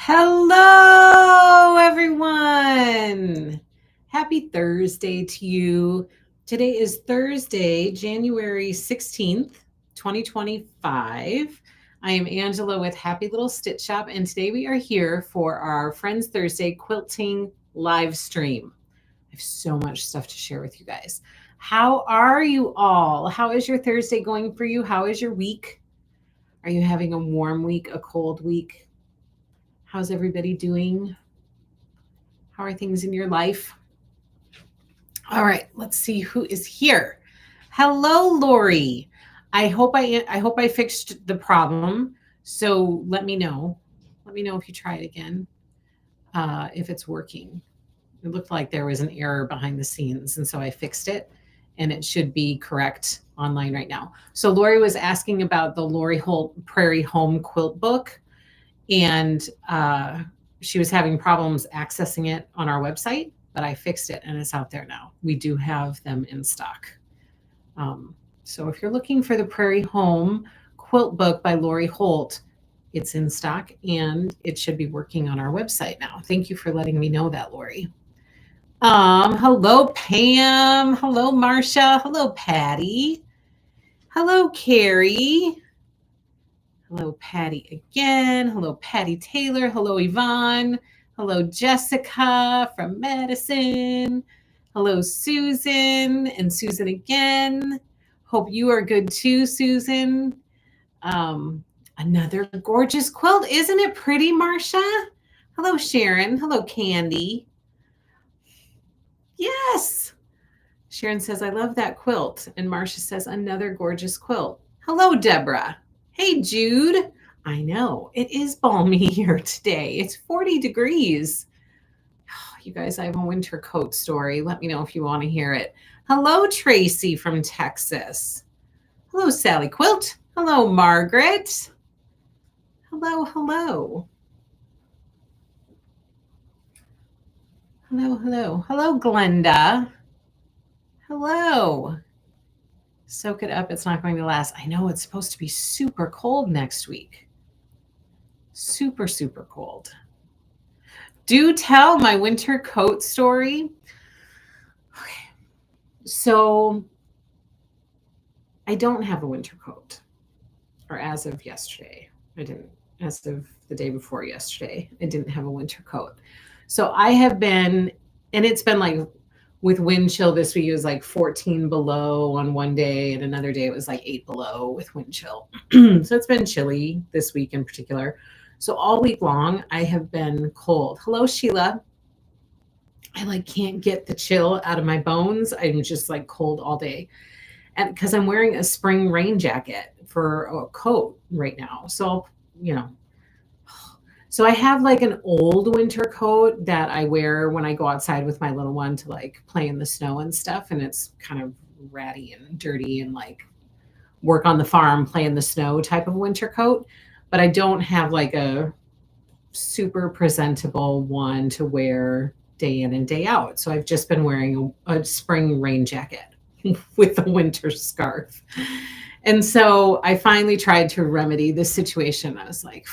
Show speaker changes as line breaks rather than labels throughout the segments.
Hello, everyone. Happy Thursday to you. Today is Thursday, January 16th, 2025. I am Angela with Happy Little Stitch Shop, and today we are here for our Friends Thursday quilting live stream. I have so much stuff to share with you guys. How are you all? How is your Thursday going for you? How is your week? Are you having a warm week, a cold week? How's everybody doing? How are things in your life? All right, let's see who is here. Hello, Lori. I hope I fixed the problem. So let me know. Let me know if you try it again, if it's working. It looked like there was an error behind the scenes, and so I fixed it, and it should be correct online right now. So Lori was asking about the Lori Holt Prairie Home Quilt book, and she was having problems accessing it on our website, but I fixed it and it's out there now. We do have them in stock. So if you're looking for the Prairie Home Quilt book by Lori Holt, it's in stock and it should be working on our website now. Thank you for letting me know that, Lori. Hello, Pam. Hello, Marcia. Hello, Patty. Hello, Carrie. Hello, Patty again. Hello, Patty Taylor. Hello, Yvonne. Hello, Jessica from Madison. Hello, Susan and Susan again. Hope you are good too, Susan. Another gorgeous quilt. Isn't it pretty, Marcia? Hello, Sharon. Hello, Candy. Yes. Sharon says, I love that quilt. And Marcia says, another gorgeous quilt. Hello, Deborah. Hey, Jude. I know, it is balmy here today. It's 40 degrees. Oh, you guys, I have a winter coat story. Let me know if you want to hear it. Hello, Tracy from Texas. Hello, Sally Quilt. Hello, Margaret. Hello, hello. Hello, hello. Hello, Glenda. Hello. Soak it up. It's not going to last. I know it's supposed to be super cold next week. Super, super cold. Do tell my winter coat story. Okay. So I don't have a winter coat, or as of yesterday. I didn't. As of the day before yesterday, I didn't have a winter coat. So I have been, and it's been like, with wind chill this week, it was like 14 below on one day, and another day it was like 8 below with wind chill. So it's been chilly this week in particular. So all week long, I have been cold. Hello, Sheila. I can't get the chill out of my bones. I'm just like cold all day. And because I'm wearing a spring rain jacket for a coat right now. So, so I have like an old winter coat that I wear when I go outside with my little one to like play in the snow and stuff. And it's kind of ratty and dirty and like work on the farm, play in the snow type of winter coat. But I don't have like a super presentable one to wear day in and day out. So I've just been wearing a spring rain jacket with a winter scarf. And so I finally tried to remedy this situation. I was like,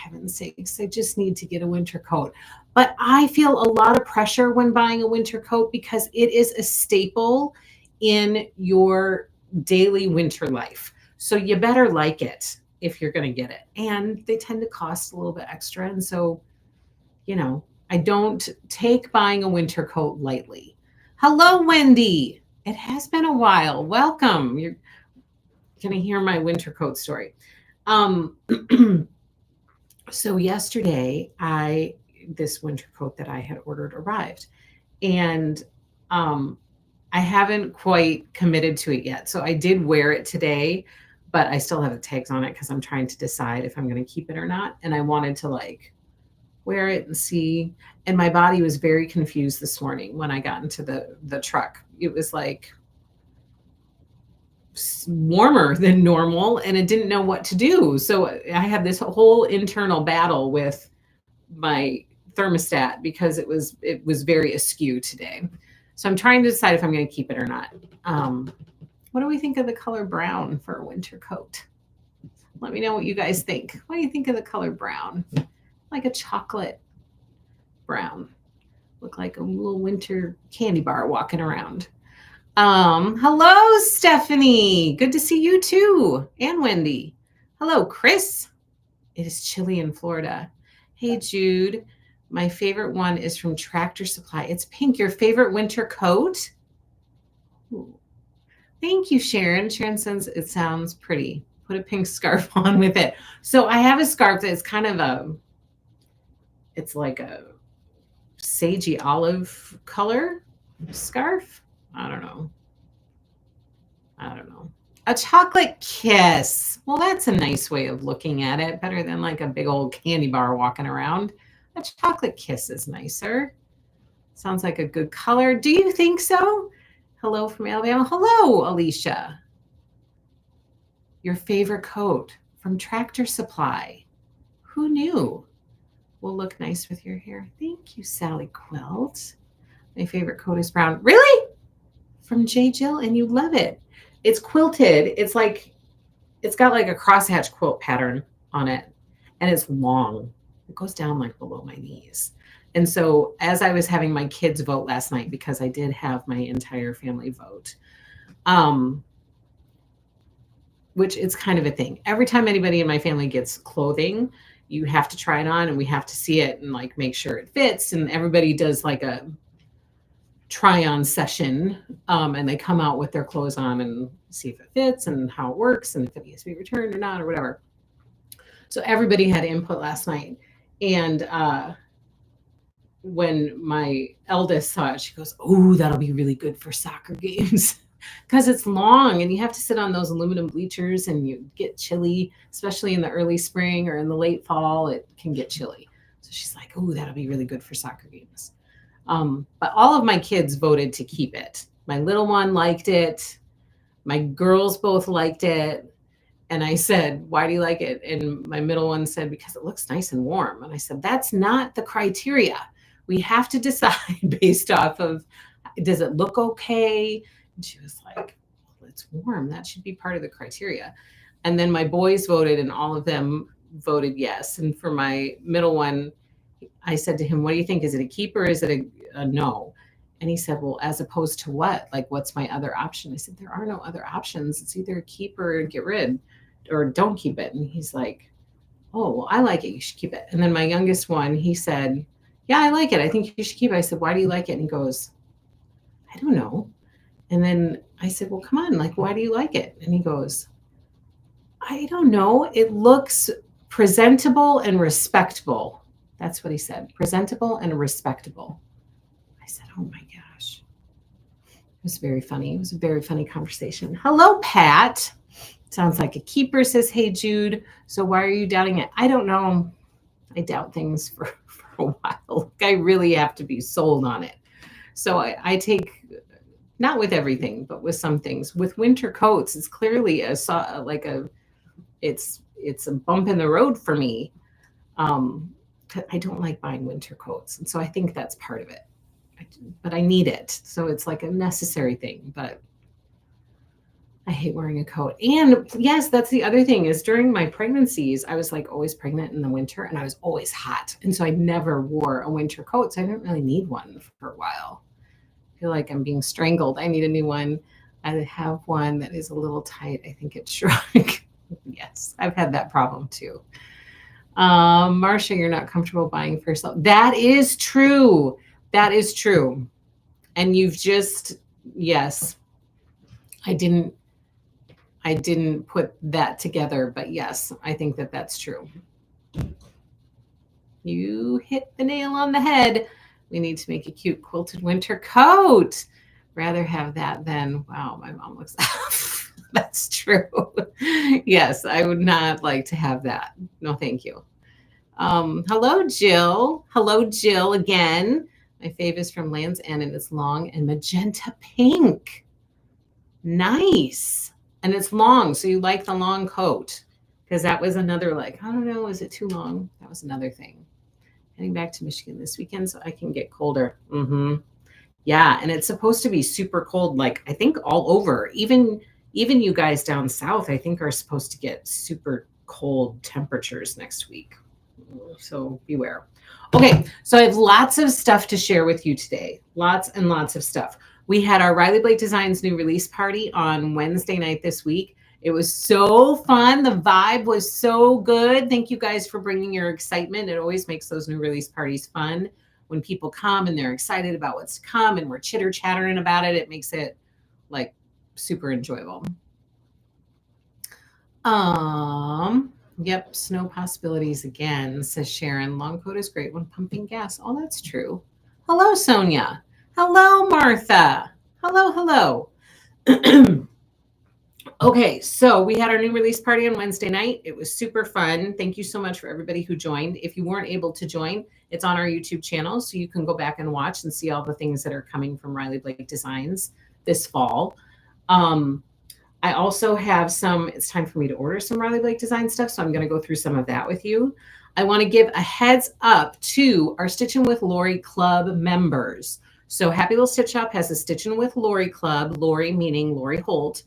heaven's sakes, I just need to get a winter coat. But I feel a lot of pressure when buying a winter coat because it is a staple in your daily winter life. So you better like it if you're going to get it. And they tend to cost a little bit extra. And so, I don't take buying a winter coat lightly. Hello, Wendy. It has been a while. Welcome. You're going to hear my winter coat story. So yesterday, this winter coat that I had ordered arrived, and I haven't quite committed to it yet. So I did wear it today, but I still have the tags on it because I'm trying to decide if I'm going to keep it or not. And I wanted to like wear it and see. And my body was very confused this morning when I got into the truck. It was like warmer than normal and it didn't know what to do. So I had this whole internal battle with my thermostat because it was very askew today. So I'm trying to decide if I'm going to keep it or not. What do we think of the color brown for a winter coat? Let me know what you guys think. What do you think of the color brown? like a chocolate brown. Look like a little winter candy bar walking around. Hello, Stephanie. Good to see you too. And Wendy. Hello, Chris. It is chilly in Florida. Hey, Jude. My favorite one is from Tractor Supply. It's pink. Your favorite winter coat? Ooh. Thank you, Sharon. Sharon says it sounds pretty. Put a pink scarf on with it. So I have a scarf that's kind of it's like a sagey olive color scarf. I don't know. A chocolate kiss. Well, that's a nice way of looking at it. Better than like a big old candy bar walking around. A chocolate kiss is nicer. Sounds like a good color. Do you think so? Hello from Alabama. Hello, Alicia. Your favorite coat from Tractor Supply. Who knew? Will look nice with your hair. Thank you, Sally Quilt. My favorite coat is brown. Really? From J. Jill, and you love it. It's quilted. It's got like a crosshatch quilt pattern on it, and it's long. It goes down like below my knees. And so as I was having my kids vote last night, because I did have my entire family vote, which it's kind of a thing. Every time anybody in my family gets clothing, you have to try it on and we have to see it and like make sure it fits. And everybody does like a try on session, and they come out with their clothes on and see if it fits and how it works and if it needs to be returned or not or whatever. So everybody had input last night. And when my eldest saw it, she goes, "Oh, that'll be really good for soccer games." Because it's long and you have to sit on those aluminum bleachers and you get chilly, especially in the early spring or in the late fall, it can get chilly. So she's like, "Oh, that'll be really good for soccer games." But all of my kids voted to keep it. My little one liked it. My girls both liked it. And I said, "Why do you like it?" And my middle one said, "Because it looks nice and warm." And I said, "That's not the criteria. We have to decide based off of, does it look okay?" And she was like, "Well, it's warm. That should be part of the criteria." And then my boys voted and all of them voted yes. And for my middle one, I said to him, "What do you think? Is it a keep or is it a no?" And he said, "Well, as opposed to what? Like, what's my other option?" I said, "There are no other options. It's either a keep or get rid or don't keep it." And he's like, "Oh, well, I like it. You should keep it." And then my youngest one, he said, "Yeah, I like it. I think you should keep it." I said, "Why do you like it?" And he goes, "I don't know." And then I said, "Well, come on, like, why do you like it?" And he goes, "I don't know. It looks presentable and respectable." That's what he said. Presentable and respectable. I said, "Oh my gosh." It was very funny. It was a very funny conversation. Hello, Pat. Sounds like a keeper, says Hey Jude. So why are you doubting it? I don't know. I doubt things for a while. I really have to be sold on it. So I take, not with everything, but with some things. With winter coats, it's clearly it's a bump in the road for me. I don't like buying winter coats. And so I think that's part of it. But I need it. So it's like a necessary thing. But I hate wearing a coat. And yes, that's the other thing is during my pregnancies, I was like always pregnant in the winter and I was always hot. And so I never wore a winter coat. So I didn't really need one for a while. I feel like I'm being strangled. I need a new one. I have one that is a little tight. I think it shrunk. Yes, I've had that problem too. Marcia, you're not comfortable buying for yourself. That is true. That is true. And you've just, yes, I didn't put that together, but yes, I think that that's true. You hit the nail on the head. We need to make a cute quilted winter coat. Rather have that than, wow, my mom looks, that's true. Yes, I would not like to have that. No, thank you. Hello, Jill. Hello, Jill again. My fave is from Land's End and it's long and magenta pink. Nice. And it's long. So you like the long coat. Because that was another, like, I don't know, is it too long? That was another thing. Heading back to Michigan this weekend so I can get colder. Yeah, and it's supposed to be super cold, like I think all over. Even you guys down south, I think, are supposed to get super cold temperatures next week. So beware. Okay, so I have lots of stuff to share with you today. Lots and lots of stuff. We had our Riley Blake Designs new release party on Wednesday night this week. It was so fun. The vibe was so good. Thank you guys for bringing your excitement. It always makes those new release parties fun. When people come and they're excited about what's to come and we're chitter chattering about it, it makes it like super enjoyable. Yep, snow possibilities again, says Sharon. Long coat is great when pumping gas. Oh, that's true. Hello, Sonia. Hello, Martha. Hello, hello. Okay, so we had our new release party on Wednesday night. It was super fun. Thank you so much for everybody who joined. If you weren't able to join, it's on our YouTube channel, so you can go back and watch and see all the things that are coming from Riley Blake Designs this fall. I also have it's time for me to order some Riley Blake Design stuff, so I'm going to go through some of that with you. I want to give a heads up to our Stitchin' with Lori Club members. So Happy Little Stitch Shop has a Stitchin' with Lori Club, Lori meaning Lori Holt.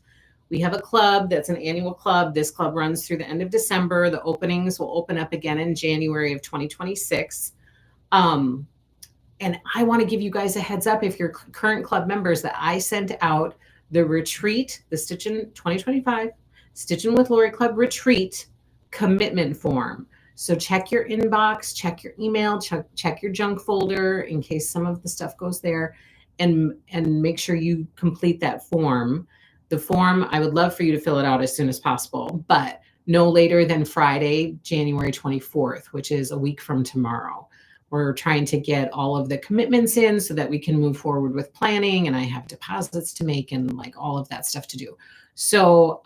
We have a club that's an annual club. This club runs through the end of December. The openings will open up again in January of 2026. And I want to give you guys a heads up, if you're current club members, that I sent out the retreat, the Stitchin' 2025 Stitchin' with Lori Club retreat commitment form. So check your inbox, check your email, check your junk folder in case some of the stuff goes there, and make sure you complete that form. The form, I would love for you to fill it out as soon as possible, but no later than Friday, January 24th, which is a week from tomorrow. We're trying to get all of the commitments in so that we can move forward with planning, and I have deposits to make and like all of that stuff to do. So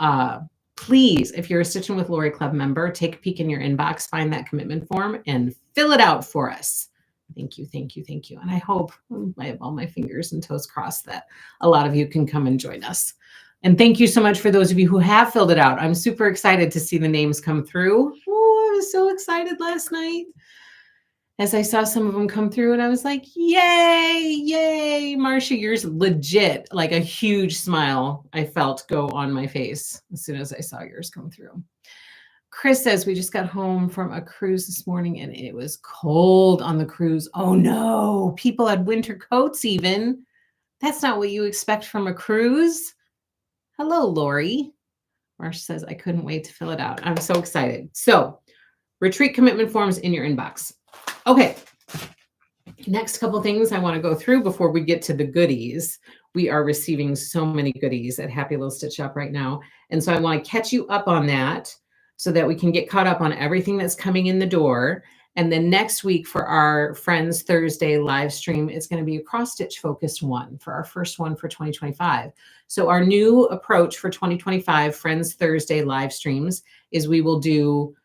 please, if you're a Stitchin' with Lori Club member, take a peek in your inbox, find that commitment form and fill it out for us. Thank you, thank you, thank you. And I hope, I have all my fingers and toes crossed, that a lot of you can come and join us. And thank you so much for those of you who have filled it out. I'm super excited to see the names come through. Oh, I was so excited last night as I saw some of them come through, and I was like, yay, yay. Marcia, yours legit, like a huge smile I felt go on my face as soon as I saw yours come through. Chris says, we just got home from a cruise this morning and it was cold on the cruise. Oh no, people had winter coats even. That's not what you expect from a cruise. Hello, Lori. Marcia says, I couldn't wait to fill it out. I'm so excited. So retreat commitment forms in your inbox. Okay, next couple things I want to go through before we get to the goodies. We are receiving so many goodies at Happy Little Stitch Shop right now. And so I want to catch you up on that so that we can get caught up on everything that's coming in the door. And then next week for our Friends Thursday live stream, it's going to be a cross-stitch focused one for our first one for 2025. So our new approach for 2025 Friends Thursday live streams is we will do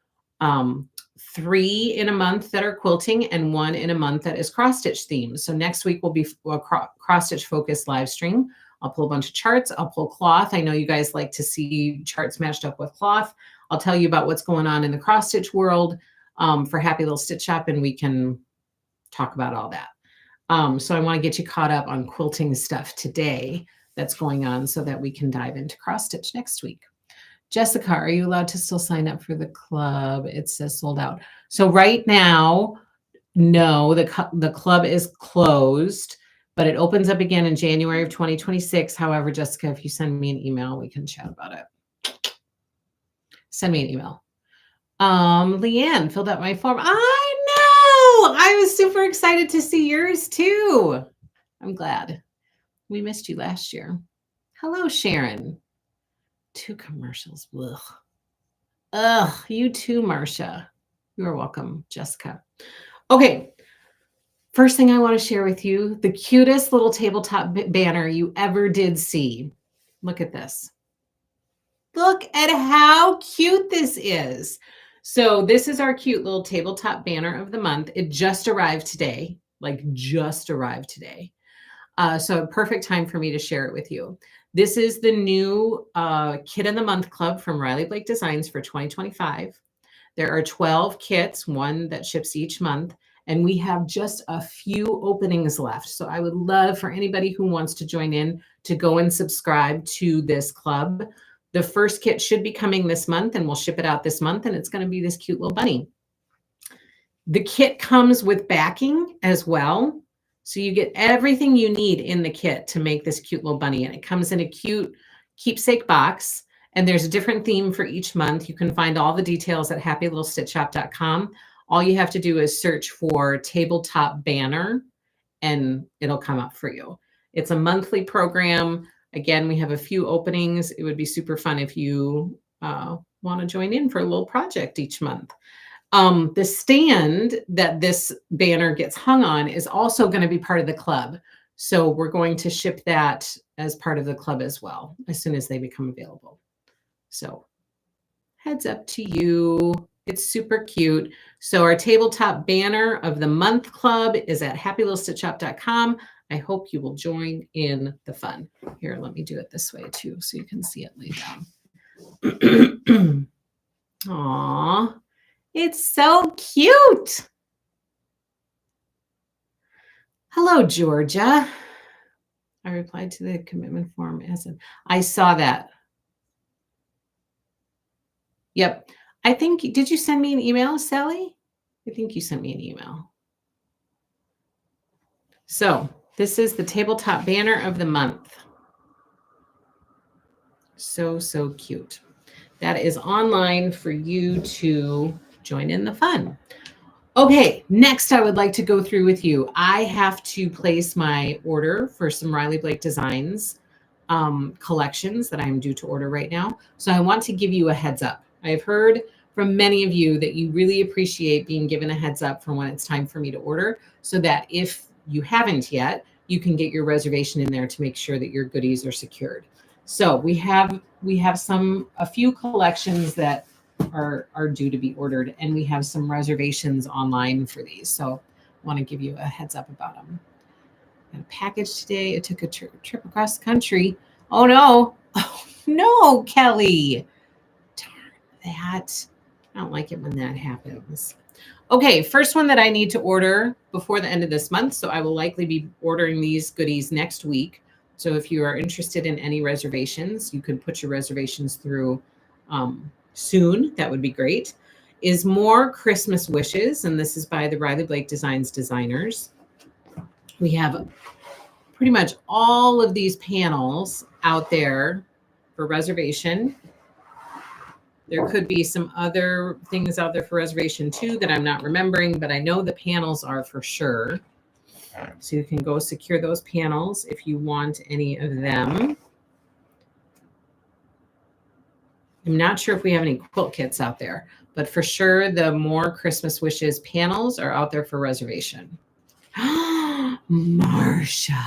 3 in a month that are quilting and 1 in a month that is cross-stitch themed. So next week will be a cross-stitch focused live stream. I'll pull a bunch of charts. I'll pull cloth. I know you guys like to see charts matched up with cloth. I'll tell you about what's going on in the cross-stitch world for Happy Little Stitch Shop, and we can talk about all that. So I want to get you caught up on quilting stuff today that's going on so that we can dive into cross-stitch next week. Jessica, are you allowed to still sign up for the club? It says sold out. So right now, no, the club is closed, but it opens up again in January of 2026. However, Jessica, if you send me an email, we can chat about it. Send me an email. Leanne filled out my form. I know. I was super excited to see yours too. I'm glad. We missed you last year. Hello, Sharon. 2 commercials. Ugh. Ugh, you too, Marcia. You are welcome, Jessica. Okay. First thing I want to share with you, the cutest little tabletop banner you ever did see. Look at this. Look at how cute this is. So this is our cute little tabletop banner of the month. It just arrived today, like just arrived today. So a perfect time for me to share it with you. This is the new Kit of the Month Club from Riley Blake Designs for 2025. There are 12 kits, one that ships each month, and we have just a few openings left. So I would love for anybody who wants to join in to go and subscribe to this club. The first kit should be coming this month, and we'll ship it out this month, and it's going to be this cute little bunny. The kit comes with backing as well. So you get everything you need in the kit to make this cute little bunny. And it comes in a cute keepsake box. And there's a different theme for each month. You can find all the details at happylittlestitchshop.com. All you have to do is search for Tabletop Banner and it'll come up for you. It's a monthly program. Again, we have a few openings. It would be super fun if you want to join in for a little project each month. The stand that this banner gets hung on is also going to be part of the club. So we're going to ship that as part of the club as well, as soon as they become available. So heads up to you. It's super cute. So our tabletop banner of the month club is at happylittlestitchshop.com. I hope you will join in the fun. Here, let me do it this way too, so you can see it laid down. Aw. It's so cute. Hello, Georgia. I replied to the commitment form as I saw that. Yep. I think, did you send me an email, Sally? I think you sent me an email. So this is the tabletop banner of the month. So, so cute. That is online for you to join in the fun. Okay, next I would like to go through with you. I have to place my order for some Riley Blake Designs collections that I'm due to order right now. So I want to give you a heads up. I've heard from many of you that you really appreciate being given a heads up for when it's time for me to order, so that if you haven't yet, you can get your reservation in there to make sure that your goodies are secured. So we have a few collections that are due to be ordered, and we have some reservations online for these. So I want to give you a heads up about them. Got a package today. It took a trip across the country. Oh no. Oh no, Kelly. Darn that. I don't like it when that happens. Okay, first one that I need to order before the end of this month. So I will likely be ordering these goodies next week. So if you are interested in any reservations, you can put your reservations through soon. That would be great. Is More Christmas Wishes, and this is by the Riley Blake Designs designers. We have pretty much all of these panels out there for reservation. There could be some other things out there for reservation too that I'm not remembering, but I know the panels are for sure. So you can go secure those panels if you want any of them. I'm not sure if we have any quilt kits out there, but for sure the More Christmas Wishes panels are out there for reservation. Marsha,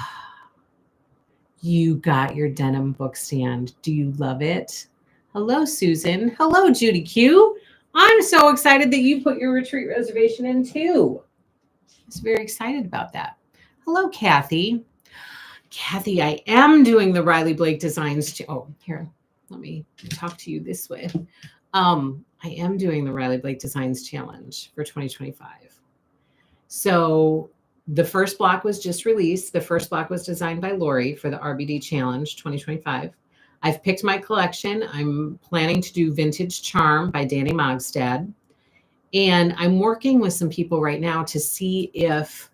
you got your denim book stand. Do you love it? Hello, Susan. Hello, Judy Q. I'm so excited that you put your retreat reservation in too. I was very excited about that. Hello, Kathy. Kathy, I am doing the Riley Blake Designs. Oh, here, let me talk to you this way. I am doing the Riley Blake Designs Challenge for 2025. So the first block was just released. The first block was designed by Lori for the RBD Challenge 2025. I've picked my collection. I'm planning to do Vintage Charm by Danny Mogstad. And I'm working with some people right now to see if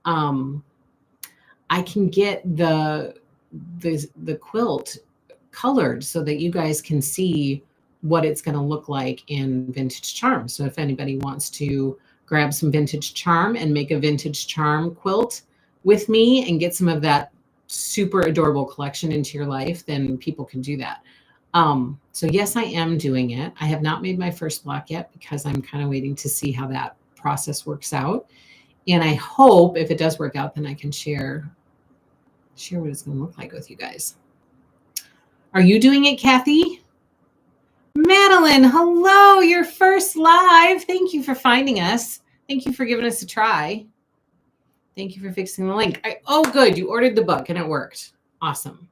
I can get the quilt colored so that you guys can see what it's going to look like in Vintage Charm. So if anybody wants to grab some Vintage Charm and make a Vintage Charm quilt with me and get some of that super adorable collection into your life, then people can do that. So yes, I am doing it. I have not made my first block yet because I'm kind of waiting to see how that process works out. And I hope if it does work out, then I can share what it's going to look like with you guys. Are you doing it, Kathy? Madeline, hello, your first live. Thank you for finding us. Thank you for giving us a try. Thank you for fixing the link. Oh, good. You ordered the book and it worked. Awesome.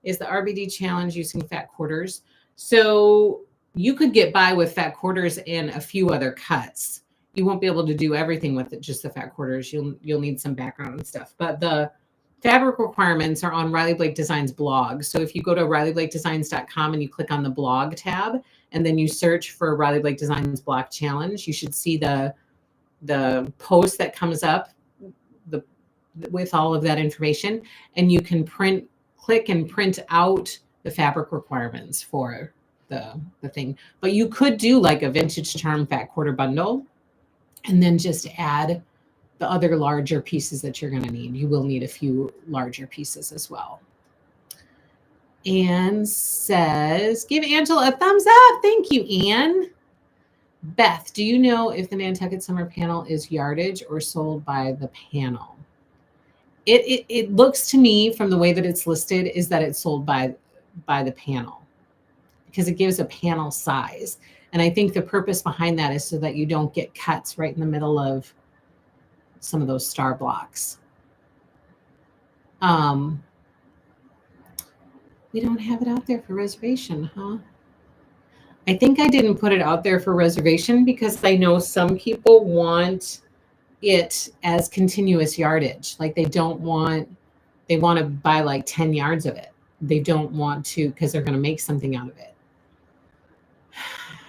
Is the RBD challenge using fat quarters? So you could get by with fat quarters and a few other cuts. You won't be able to do everything with it, just the fat quarters. You'll need some background and stuff. But the fabric requirements are on Riley Blake Designs blog. So if you go to RileyBlakeDesigns.com and you click on the blog tab, and then you search for Riley Blake Designs block challenge, you should see the the post that comes up with all of that information, and you can click and print out the fabric requirements for the thing. But you could do like a vintage charm fat quarter bundle and then just add the other larger pieces that you're going to need. You will need a few larger pieces as well. Anne says, give Angela a thumbs up. Thank you, Anne. Beth, do you know if the Nantucket Summer panel is yardage or sold by the panel? It looks to me from the way that it's listed is that it's sold by the panel, because it gives a panel size. And I think the purpose behind that is so that you don't get cuts right in the middle of some of those star blocks. We don't have it out there for reservation, huh? I think I didn't put it out there for reservation because I know some people want it as continuous yardage. Like they want to buy like 10 yards of it. They don't want to, because they're going to make something out of it.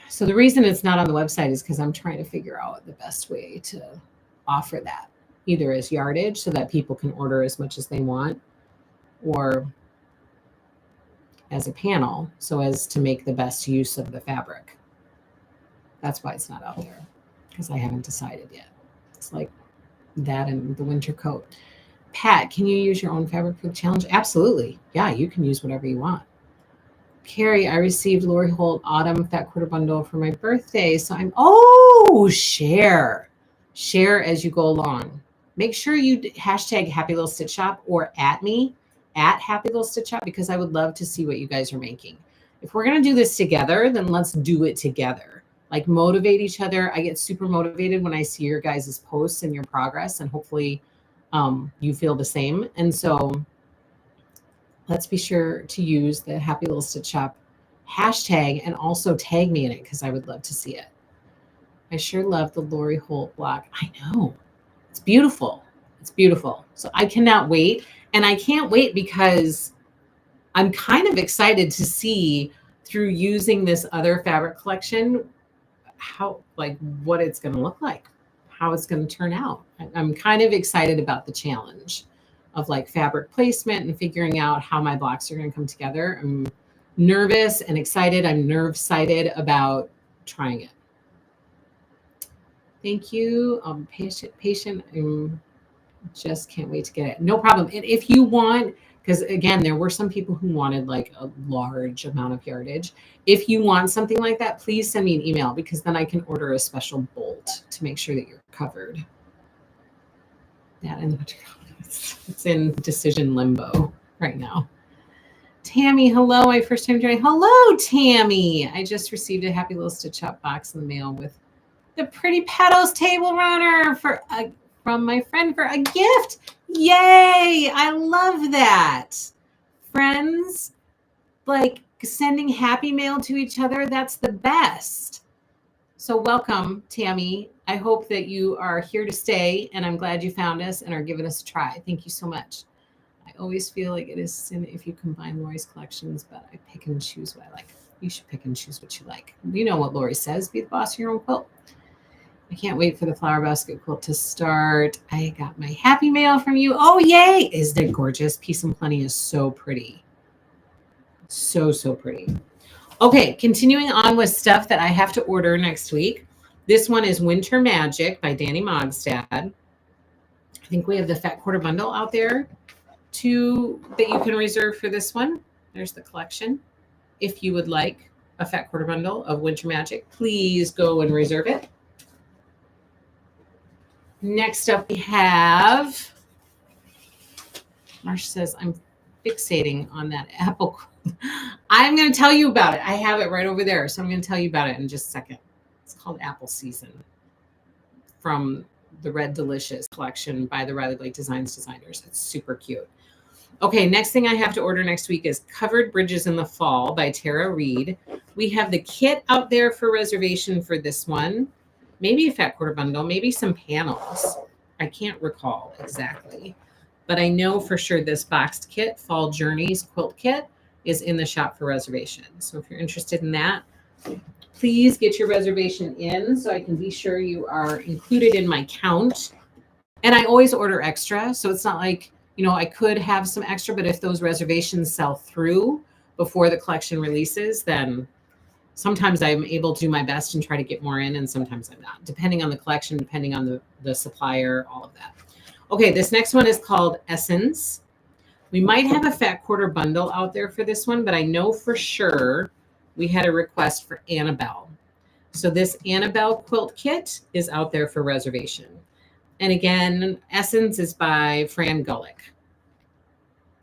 So the reason it's not on the website is because I'm trying to figure out the best way to offer that, either as yardage so that people can order as much as they want, or as a panel so as to make the best use of the fabric. That's why it's not out there, because I haven't decided yet. It's like that and the winter coat. Pat, can you use your own fabric for the challenge? Absolutely. Yeah, you can use whatever you want. Carrie, I received Lori Holt Autumn Fat Quarter Bundle for my birthday. So share as you go along. Make sure you hashtag Happy Little Stitch Shop or at me at Happy Little Stitch Shop, because I would love to see what you guys are making. If we're going to do this together, then let's do it together. Like motivate each other. I get super motivated when I see your guys' posts and your progress, and hopefully you feel the same. And so let's be sure to use the Happy Little Stitch Shop hashtag and also tag me in it, because I would love to see it. I sure love the Lori Holt block. I know. It's beautiful. It's beautiful. So I cannot wait. And I can't wait because I'm kind of excited to see, through using this other fabric collection, what it's going to look like, how it's going to turn out. I'm kind of excited about the challenge of like fabric placement and figuring out how my blocks are going to come together. I'm nervous and excited. I'm nerve-sighted about trying it. Thank you. I'm patient. Just can't wait to get it. No problem. And if you want, because again, there were some people who wanted like a large amount of yardage. If you want something like that, please send me an email, because then I can order a special bolt to make sure that you're covered. That and it's in decision limbo right now. Tammy, hello. My first time joining. Hello, Tammy. I just received a Happy Little Stitch Shop box in the mail with the Pretty Petals table runner from my friend for a gift. Yay! I love that. Friends, like sending happy mail to each other, that's the best. So welcome, Tammy. I hope that you are here to stay, and I'm glad you found us and are giving us a try. Thank you so much. I always feel like it is sin if you combine Lori's collections, but I pick and choose what I like. You should pick and choose what you like. You know what Lori says, be the boss of your own quilt. I can't wait for the flower basket quilt to start. I got my happy mail from you. Oh, yay. Isn't it gorgeous? Peace and Plenty is so pretty. So, so pretty. Okay, continuing on with stuff that I have to order next week. This one is Winter Magic by Danny Mogstad. I think we have the Fat Quarter Bundle out there that you can reserve for this one. There's the collection. If you would like a Fat Quarter Bundle of Winter Magic, please go and reserve it. Next up, we have, Marsh says, I'm fixating on that apple. I'm going to tell you about it. I have it right over there. So I'm going to tell you about it in just a second. It's called Apple Season from the Red Delicious collection by the Riley Blake Designs designers. It's super cute. Okay, next thing I have to order next week is Covered Bridges in the Fall by Tara Reid. We have the kit out there for reservation for this one. Maybe a Fat Quarter Bundle, maybe some panels. I can't recall exactly. But I know for sure this boxed kit, Fall Journeys quilt kit, is in the shop for reservation. So if you're interested in that, please get your reservation in so I can be sure you are included in my count. And I always order extra. So it's not like, you know, I could have some extra, but if those reservations sell through before the collection releases, then sometimes I'm able to do my best and try to get more in, and sometimes I'm not, depending on the collection, depending on the supplier, all of that. Okay, this next one is called Essence. We might have a fat quarter bundle out there for this one, but I know for sure we had a request for Annabelle. So this Annabelle quilt kit is out there for reservation. And again, Essence is by Fran Gulick.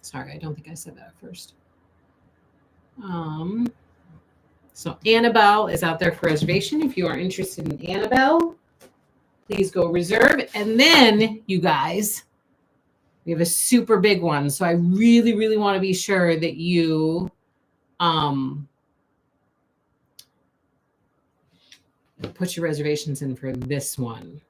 Sorry, I don't think I said that first. So Annabelle is out there for reservation. If you are interested in Annabelle, please go reserve. And then, you guys, we have a super big one. So I really, really want to be sure that you put your reservations in for this one.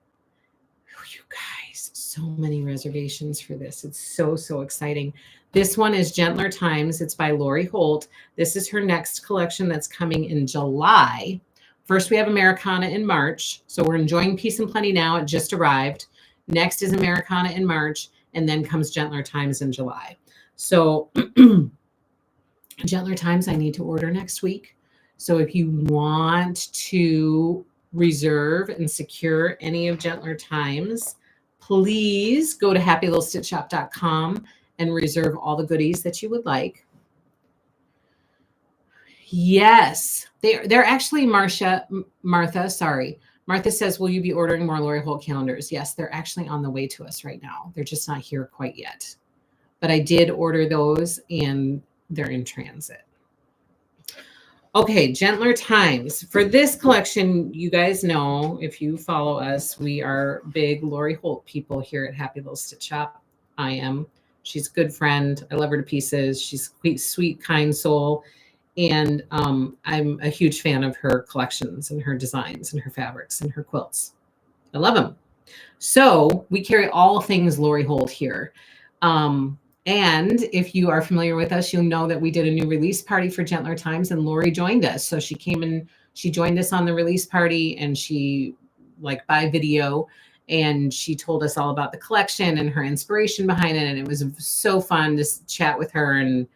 You guys, so many reservations for this. It's so, so exciting. This one is Gentler Times. It's by Lori Holt. This is her next collection that's coming in July. First, we have Americana in March. So we're enjoying Peace and Plenty now. It just arrived. Next is Americana in March, and then comes Gentler Times in July. So Gentler Times, I need to order next week. So if you want to reserve and secure any of Gentler Times, please go to happylittlestitchshop.com and reserve all the goodies that you would like. Yes, they're actually Martha, sorry. Martha says, will you be ordering more Lori Holt calendars? Yes, they're actually on the way to us right now. They're just not here quite yet. But I did order those and they're in transit. Okay, Gentler Times. For this collection, you guys know, if you follow us, we are big Lori Holt people here at Happy Little Stitch Shop. I am. She's a good friend. I love her to pieces. She's a sweet, kind soul. And I'm a huge fan of her collections and her designs and her fabrics and her quilts. I love them. So we carry all things Lori Holt here. And if you are familiar with us, you'll know that we did a new release party for Gentler Times, and Lori joined us. So she came and she joined us on the release party, and she, like, by video, and she told us all about the collection and her inspiration behind it. And it was so fun to chat with her and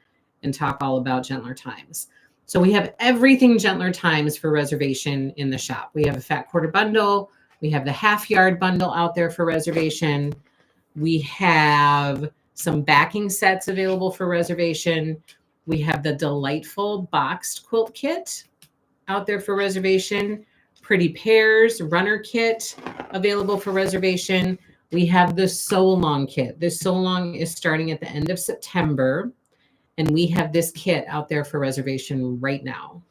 talk all about Gentler Times. So we have everything Gentler Times for reservation in the shop. We have a fat quarter bundle. We have the half yard bundle out there for reservation. We have some backing sets available for reservation. We have the delightful boxed quilt kit out there for reservation. Pretty Pairs runner kit available for reservation. We have the So Long kit. This So Long is starting at the end of September. And we have this kit out there for reservation right now.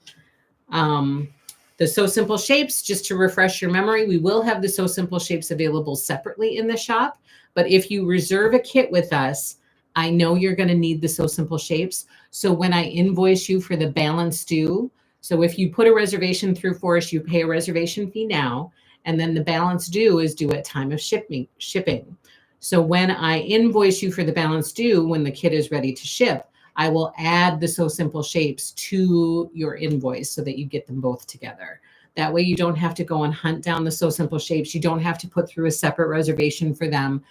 The So Simple Shapes, just to refresh your memory, we will have the So Simple Shapes available separately in the shop. But if you reserve a kit with us, I know you're going to need the So Simple Shapes. So when I invoice you for the balance due, so if you put a reservation through for us, you pay a reservation fee now, and then the balance due is due at time of shipping. So when I invoice you for the balance due, when the kit is ready to ship, I will add the So Simple Shapes to your invoice so that you get them both together. That way you don't have to go and hunt down the So Simple Shapes. You don't have to put through a separate reservation for them.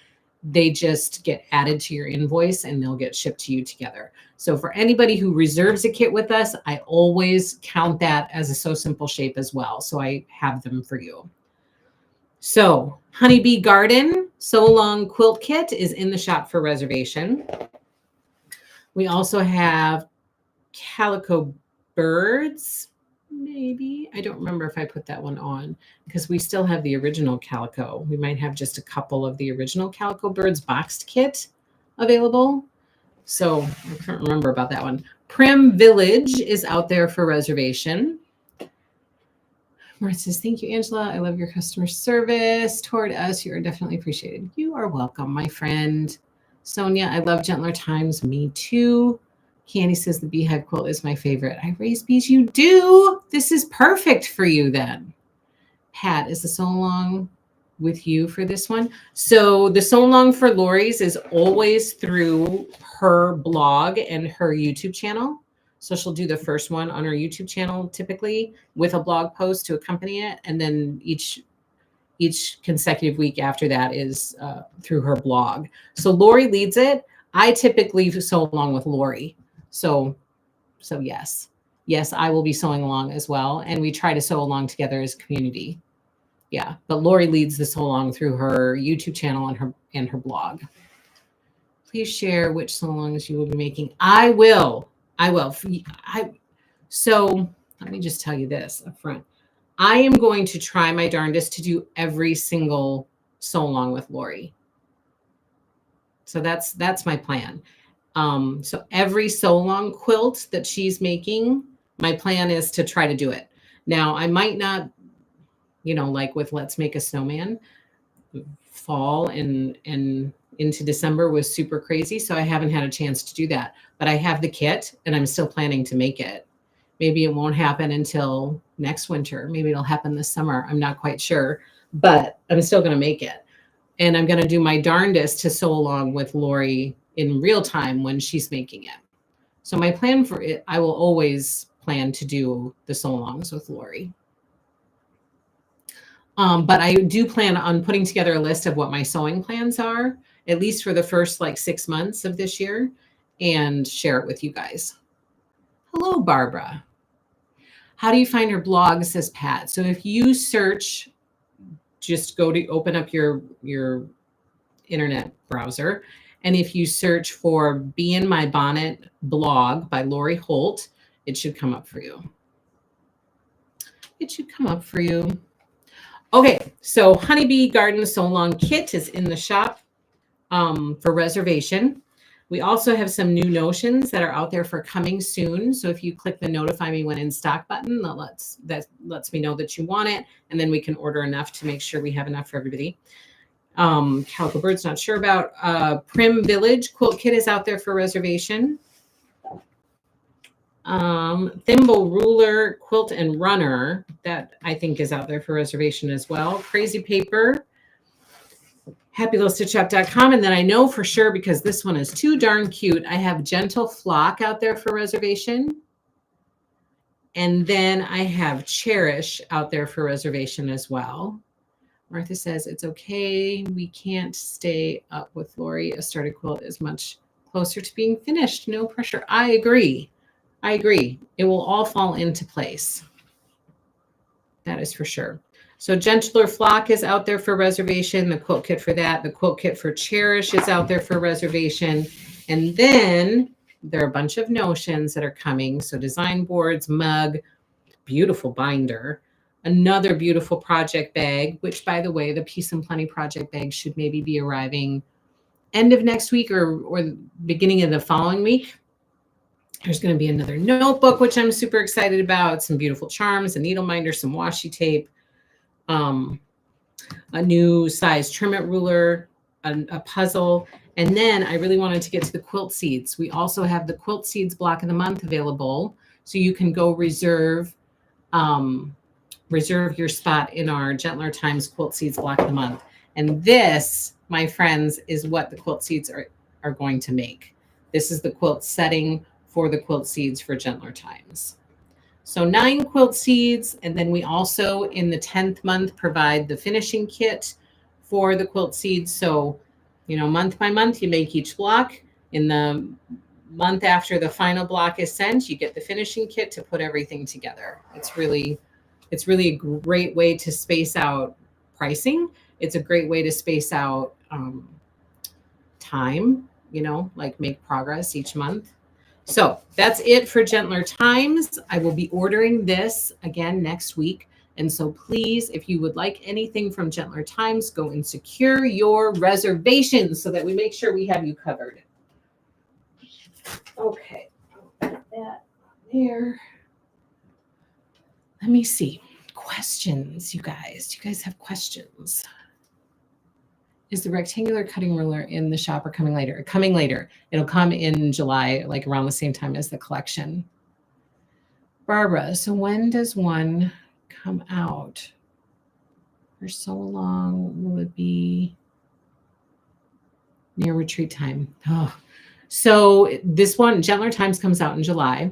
They just get added to your invoice and they'll get shipped to you together. So for anybody who reserves a kit with us, I always count that as a So Simple Shape as well. So I have them for you. So Honeybee Garden So Long Quilt Kit is in the shop for reservation. We also have Calico Birds. Maybe. I don't remember if I put that one on because we still have the original Calico. We might have just a couple of the original Calico Birds boxed kit available. So I can't remember about that one. Prim Village is out there for reservation. Martha says, thank you, Angela. I love your customer service toward us. You are definitely appreciated. You are welcome, my friend. Sonia, I love Gentler Times. Me too. Candy says the beehive quilt is my favorite. I raise bees. You do. This is perfect for you then. Pat, is the So Long with you for this one? So the So Long for Lori's is always through her blog and her YouTube channel. So she'll do the first one on her YouTube channel, typically with a blog post to accompany it. And then each consecutive week after that is through her blog. So Lori leads it. I typically sew along with Lori. So yes, I will be sewing along as well. And we try to sew along together as a community. Yeah, but Lori leads the sew along through her YouTube channel and her blog. Please share which sew alongs you will be making. I will. So let me just tell you this up front. I am going to try my darndest to do every single sew along with Lori. So that's my plan. So every sew along quilt that she's making, my plan is to try to do it. Now I might not, like with Let's Make a Snowman, fall and into December was super crazy. So I haven't had a chance to do that, but I have the kit and I'm still planning to make it. Maybe it won't happen until next winter. Maybe it'll happen this summer. I'm not quite sure, but I'm still going to make it. And I'm going to do my darndest to sew along with Lori in real time when she's making it. So my plan for it, I will always plan to do the sew alongs with Lori. But I do plan on putting together a list of what my sewing plans are, at least for the first 6 months of this year, and share it with you guys. Hello, Barbara. How do you find her blog, says Pat? So if you search, just go to open up your internet browser. And if you search for Be in My Bonnet blog by Lori Holt, it should come up for you. It should come up for you. Okay, so Honeybee Garden Sew Along Kit is in the shop for reservation. We also have some new notions that are out there for coming soon. So if you click the Notify Me When in Stock button, that lets me know that you want it, and then we can order enough to make sure we have enough for everybody. Calico Bird's not sure about. Prim Village Quilt Kit is out there for reservation. Thimble Ruler Quilt and Runner, that I think is out there for reservation as well. Crazy Paper, happylowstitchup.com. And then I know for sure, because this one is too darn cute, I have Gentle Flock out there for reservation. And then I have Cherish out there for reservation as well. Martha says, it's okay. We can't stay up with Lori. A started quilt is much closer to being finished. No pressure. I agree. It will all fall into place. That is for sure. So Gentler Flock is out there for reservation. The quilt kit for that. The quilt kit for Cherish is out there for reservation. And then there are a bunch of notions that are coming. So design boards, mug, beautiful binder, another beautiful project bag, which, by the way, the Peace and Plenty project bag should maybe be arriving end of next week or beginning of the following week. There's going to be another notebook, which I'm super excited about, some beautiful charms, a needle minder, some washi tape, a new size trim-it ruler, a puzzle. And then I really wanted to get to the quilt seeds. We also have the quilt seeds block of the month available. So you can go reserve your spot in our Gentler Times quilt seeds block of the month. And this, my friends, is what the quilt seeds are going to make. This is the quilt setting for the quilt seeds for Gentler Times. So 9 quilt seeds. And then we also, in the 10th month, provide the finishing kit for the quilt seeds. So, month by month, you make each block. In the month after the final block is sent, you get the finishing kit to put everything together. It's really a great way to space out pricing. It's a great way to space out time, make progress each month. So that's it for Gentler Times. I will be ordering this again next week. And so please, if you would like anything from Gentler Times, go and secure your reservations so that we make sure we have you covered. Okay, I'll put that there. Let me see. Questions, you guys. Do you guys have questions? Is the rectangular cutting ruler in the shop or coming later? Coming later. It'll come in July, around the same time as the collection. Barbara, so when does one come out? For so long, will it be near retreat time? Oh, so this one, Gentler Times, comes out in July.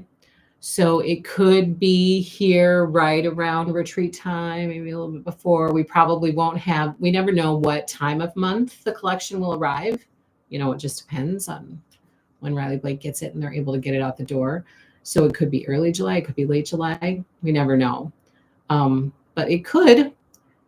So it could be here right around retreat time, maybe a little bit before. We probably won't have, we never know what time of month the collection will arrive. You know, it just depends on when Riley Blake gets it and they're able to get it out the door. So it could be early July, it could be late July. We never know. But it could,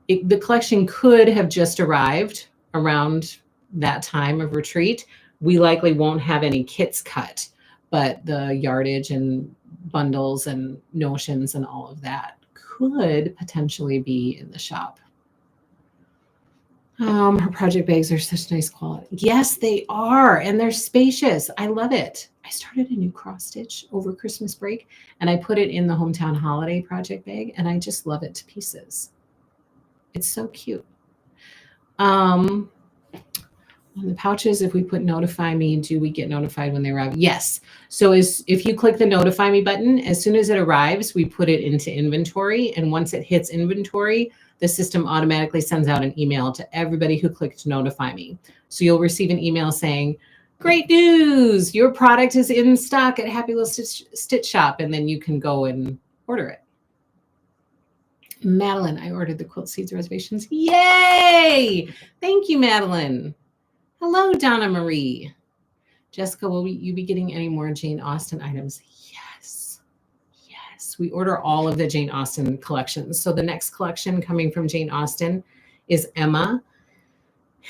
the collection could have just arrived around that time of retreat. We likely won't have any kits cut, but the yardage and bundles and notions and all of that could potentially be in the shop. Her project bags are such nice quality. Yes, they are. And they're spacious. I love it. I started a new cross stitch over Christmas break and I put it in the Hometown Holiday project bag and I just love it to pieces. It's so cute. On the pouches, if we put notify me, do we get notified when they arrive? Yes. So if you click the notify me button, as soon as it arrives, we put it into inventory. And once it hits inventory, the system automatically sends out an email to everybody who clicked notify me. So you'll receive an email saying, great news, your product is in stock at Happy Little Stitch Shop. And then you can go and order it. Madeline, I ordered the Quilt Seeds reservations. Yay! Thank you, Madeline. Hello, Donna Marie. Jessica, will you be getting any more Jane Austen items? Yes. Yes. We order all of the Jane Austen collections. So the next collection coming from Jane Austen is Emma.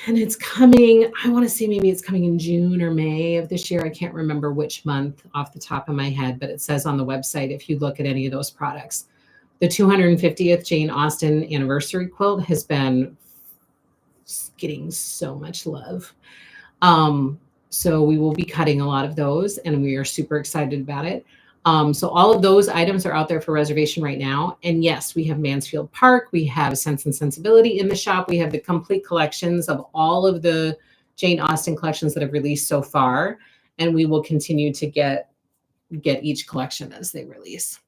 And it's coming, I want to say maybe it's coming in June or May of this year. I can't remember which month off the top of my head, but it says on the website if you look at any of those products. The 250th Jane Austen anniversary quilt has been getting so much love. So we will be cutting a lot of those and we are super excited about it. So all of those items are out there for reservation right now. And yes, we have Mansfield Park. We have Sense and Sensibility in the shop. We have the complete collections of all of the Jane Austen collections that have released so far. And we will continue to get each collection as they release.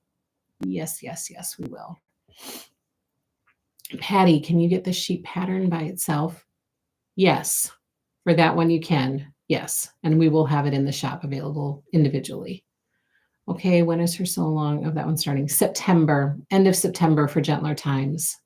Yes, yes, yes, we will. Patty, can you get the sheep pattern by itself? Yes, for that one you can. Yes, and we will have it in the shop available individually. Okay, when is her so long of that one starting? September, end of September for Gentler Times.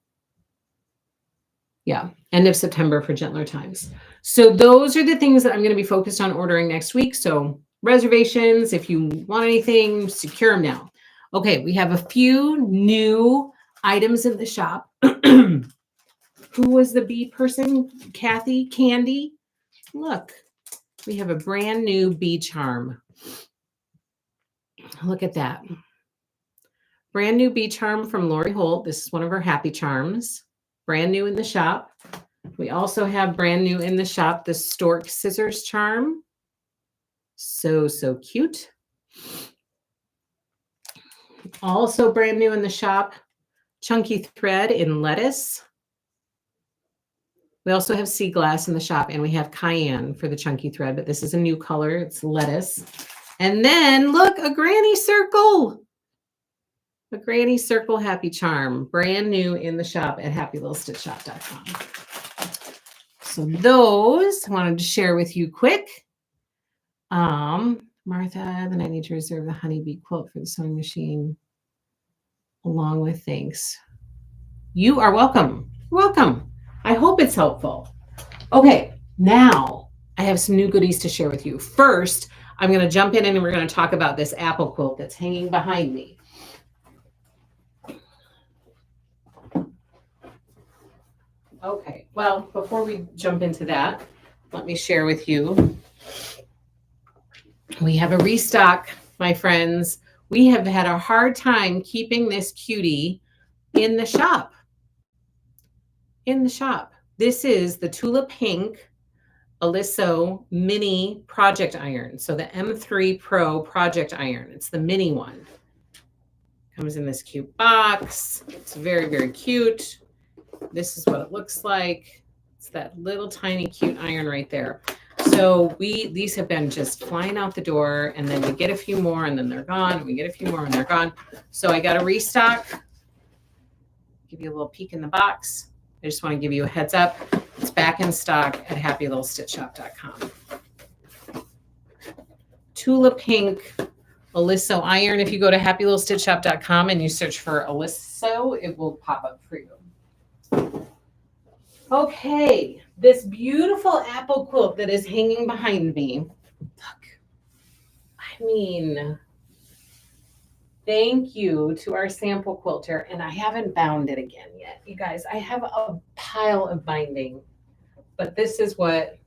Yeah, end of September for Gentler Times. So those are the things that I'm going to be focused on ordering next week. So reservations, if you want anything, secure them now. Okay, we have a few new items in the shop. Who was the bee person? Kathy, Candy. Look, we have a brand new bee charm. Look at that. Brand new bee charm from Lori Holt. This is one of her happy charms. Brand new in the shop. We also have brand new in the shop the stork scissors charm. So, so cute. Also brand new in the shop, chunky thread in lettuce. We also have sea glass in the shop and we have cayenne for the chunky thread, but this is a new color. It's lettuce. And then look, a granny circle. A granny circle happy charm, brand new in the shop at happylittlestitchshop.com. So those I wanted to share with you quick. Martha, then I need to reserve the honeybee quilt for the sewing machine along with thanks. You are welcome. Welcome. I hope it's helpful. Okay, now I have some new goodies to share with you. First, I'm going to jump in and we're going to talk about this apple quilt that's hanging behind me. Okay, well, before we jump into that, let me share with you. We have a restock, my friends. We have had a hard time keeping this cutie in the shop. In the shop. This is the Tula Pink Aliso Mini Project Iron. So the M3 Pro Project Iron. It's the mini one. Comes in this cute box. It's very, very cute. This is what it looks like. It's that little tiny cute iron right there. So these have been just flying out the door and then we get a few more and then they're gone and we get a few more and they're gone. So I got a restock. Give you a little peek in the box. I just want to give you a heads up. It's back in stock at happylittlestitchshop.com. Tula Pink Aliso iron. If you go to happylittlestitchshop.com and you search for Aliso, it will pop up for you. Okay, this beautiful apple quilt that is hanging behind me. Look, I mean, thank you to our sample quilter. And I haven't bound it again yet. You guys, I have a pile of binding, but this is what,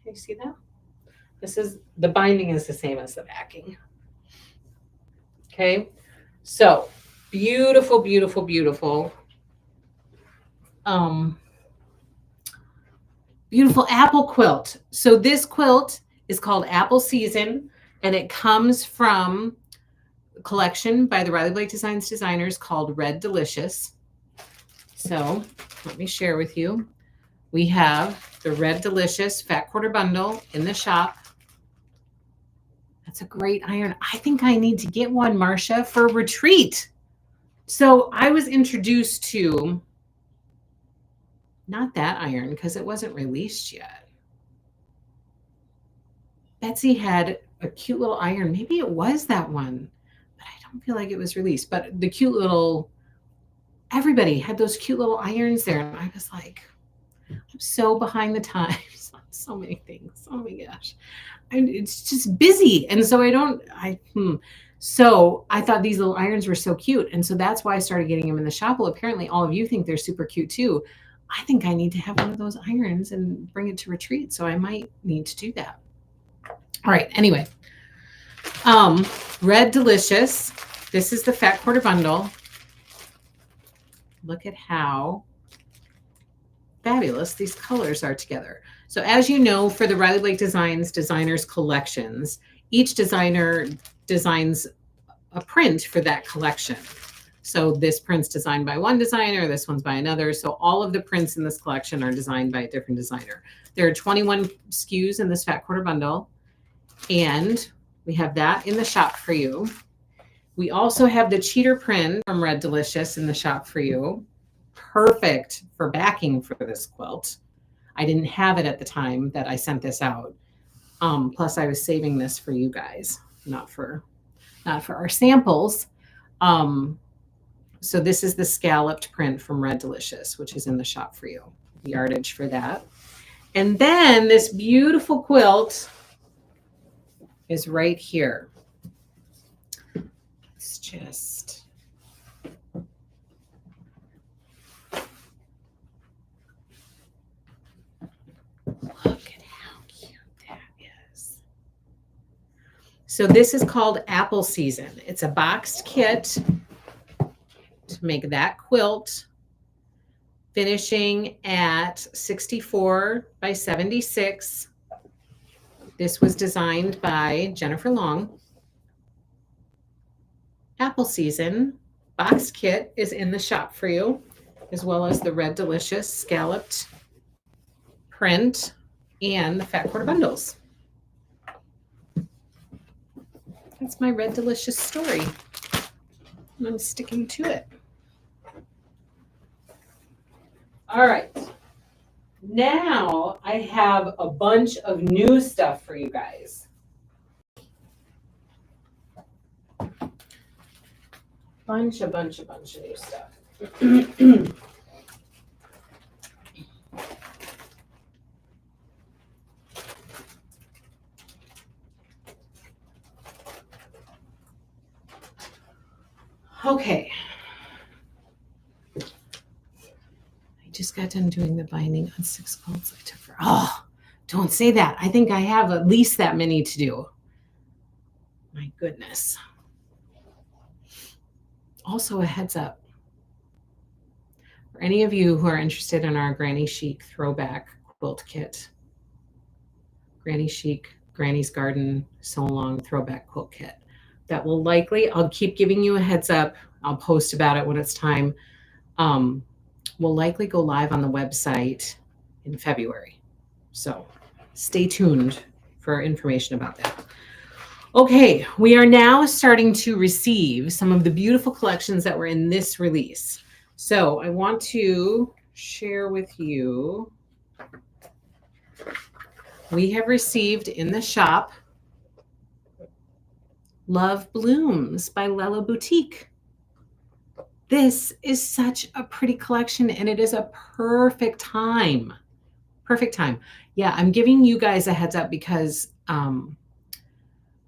can you see that? This is, the binding is the same as the backing. Okay, so beautiful, beautiful, beautiful. Beautiful apple quilt. So this quilt is called Apple Season, and it comes from a collection by the Riley Blake Designs designers called Red Delicious. So let me share with you. We have the Red Delicious Fat Quarter Bundle in the shop. That's a great iron. I think I need to get one, Marcia, for retreat. So I was introduced to, not that iron because it wasn't released yet. Betsy had a cute little iron. Maybe it was that one, but I don't feel like it was released. But the cute little, everybody had those cute little irons there. And I was like, I'm so behind the times on so many things. Oh my gosh. And it's just busy. And so so I thought these little irons were so cute. And so that's why I started getting them in the shop. Well, apparently all of you think they're super cute too. I think I need to have one of those irons and bring it to retreat. So I might need to do that. All right. Anyway, Red Delicious. This is the Fat Quarter Bundle. Look at how fabulous these colors are together. So as you know, for the Riley Blake Designs Designers Collections, each designer designs a print for that collection. So this print's designed by one designer, this one's by another. So all of the prints in this collection are designed by a different designer. There are 21 SKUs in this Fat Quarter Bundle, and we have that in the shop for you. We also have the cheater print from Red Delicious in the shop for you. Perfect for backing for this quilt. I didn't have it at the time that I sent this out. Plus I was saving this for you guys, not for our samples. So this is the scalloped print from Red Delicious, which is in the shop for you. The yardage for that. And then this beautiful quilt is right here. It's just, look at how cute that is. So this is called Apple Season. It's a boxed kit to make that quilt, finishing at 64 by 76. This was designed by Jennifer Long. Apple Season boxed kit is in the shop for you, as well as the Red Delicious scalloped print and the Fat Quarter Bundles. That's my Red Delicious story. And I'm sticking to it. All right. Now I have a bunch of new stuff for you guys. Bunch of new stuff. Okay. I just got done doing the binding on 6 quilts I took for, don't say that. I think I have at least that many to do. My goodness. Also a heads up. For any of you who are interested in our Granny Chic throwback quilt kit, Granny Chic, Granny's Garden, Sew Along throwback quilt kit, that will likely, I'll keep giving you a heads up. I'll post about it when it's time. Will likely go live on the website in February. So stay tuned for information about that. Okay, we are now starting to receive some of the beautiful collections that were in this release. So I want to share with you, we have received in the shop Love Blooms by Lella Boutique. This is such a pretty collection, and it is a perfect time. Perfect time. Yeah, I'm giving you guys a heads up because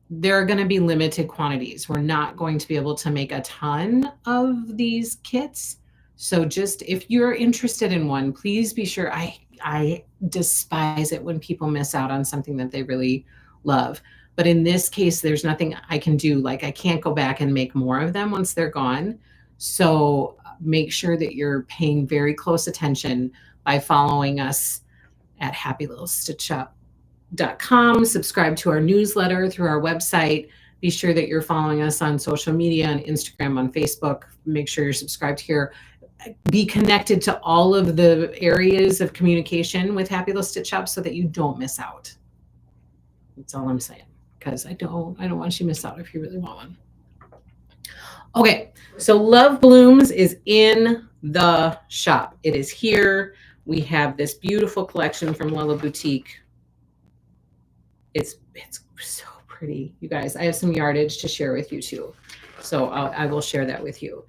there are going to be limited quantities. We're not going to be able to make a ton of these kits. So just if you're interested in one, please be sure. I despise it when people miss out on something that they really love. But in this case, there's nothing I can do. Like I can't go back and make more of them once they're gone. So make sure that you're paying very close attention by following us at happylittlestitchup.com. Subscribe to our newsletter through our website. Be sure that you're following us on social media, on Instagram, on Facebook. Make sure you're subscribed here. Be connected to all of the areas of communication with Happy Little Stitch Shop so that you don't miss out. That's all I'm saying, because I don't want you to miss out if you really want one. Okay, so Love Blooms is in the shop. It is here. We have this beautiful collection from Lella Boutique. It's so pretty, you guys. I have some yardage to share with you too, so I will share that with you.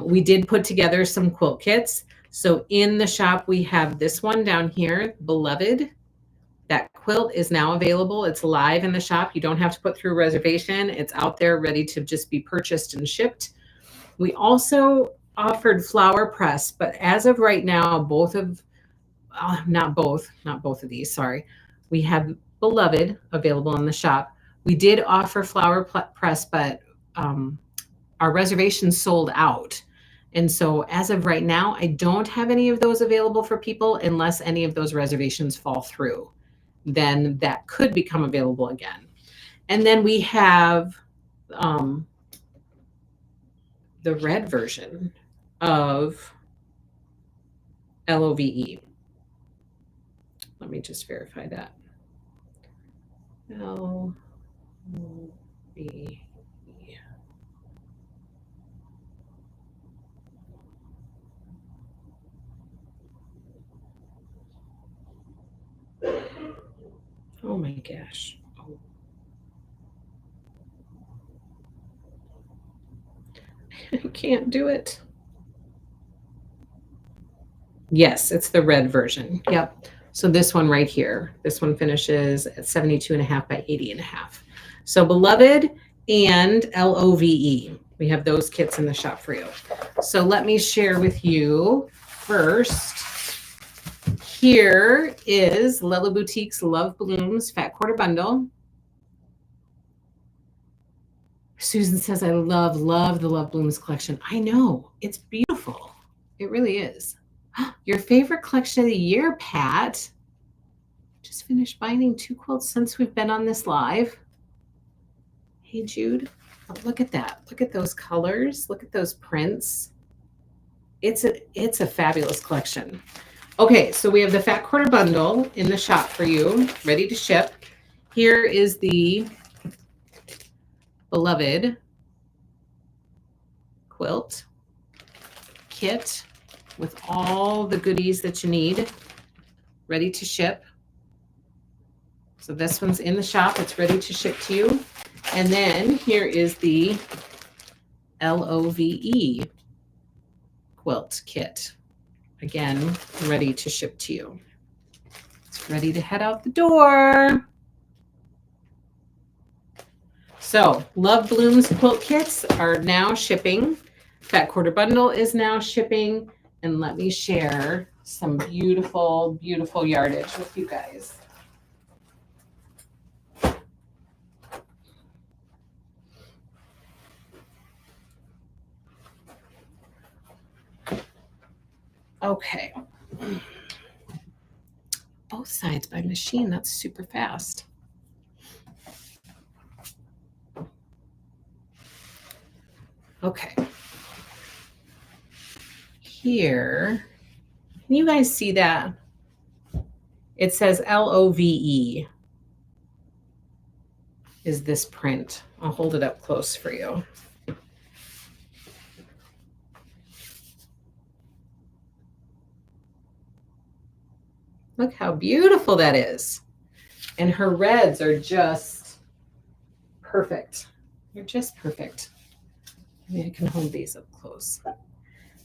We did put together some quilt kits. So in the shop, we have this one down here, Beloved. That quilt is now available. It's live in the shop. You don't have to put through a reservation. It's out there ready to just be purchased and shipped. We also offered flower press, but as of right now, not both of these, sorry. We have Beloved available in the shop. We did offer flower press, but our reservations sold out. And so as of right now, I don't have any of those available for people unless any of those reservations fall through. Then that could become available again. And then we have the red version of LOVE. Let me just verify that. LOVE. Oh my gosh. Oh. I can't do it. Yes, it's the red version. Yep. So this one right here, this one finishes at 72.5 by 80.5. So Beloved and LOVE. We have those kits in the shop for you. So let me share with you first. Here is Lella Boutique's Love Blooms Fat Quarter Bundle. Susan says, I love the Love Blooms collection. I know. It's beautiful. It really is. Your favorite collection of the year, Pat. Just finished binding 2 quilts since we've been on this live. Hey, Jude. Oh, look at that. Look at those colors. Look at those prints. It's a fabulous collection. Okay, so we have the Fat Quarter Bundle in the shop for you, ready to ship. Here is the Beloved quilt kit with all the goodies that you need, ready to ship. So this one's in the shop. It's ready to ship to you. And then here is the LOVE quilt kit. Again, ready to ship to you. It's ready to head out the door. So Love Blooms quilt kits are now shipping. Fat Quarter Bundle is now shipping. And let me share some beautiful, beautiful yardage with you guys. Okay. Both sides by machine. That's super fast. Okay. Here, can you guys see that? It says LOVE is this print. I'll hold it up close for you. Look how beautiful that is. And her reds are just perfect. They're just perfect. Maybe I can hold these up close.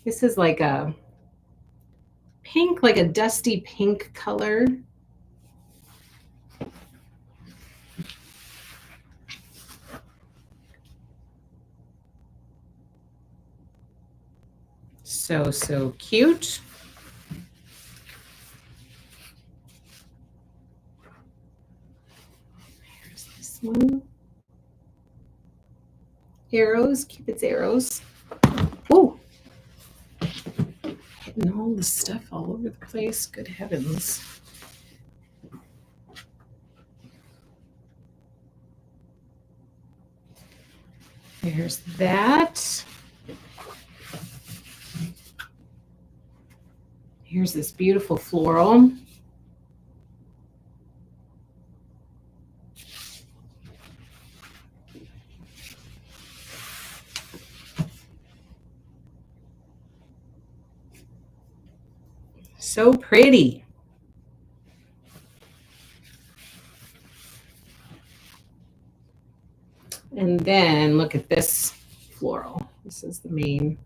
This is like a pink, like a dusty pink color. So, so cute. Here's this one. Arrows, Cupid's arrows. Oh, hitting all the stuff all over the place. Good heavens. There's that. Here's this beautiful floral. So pretty. And then look at this floral. This is the main.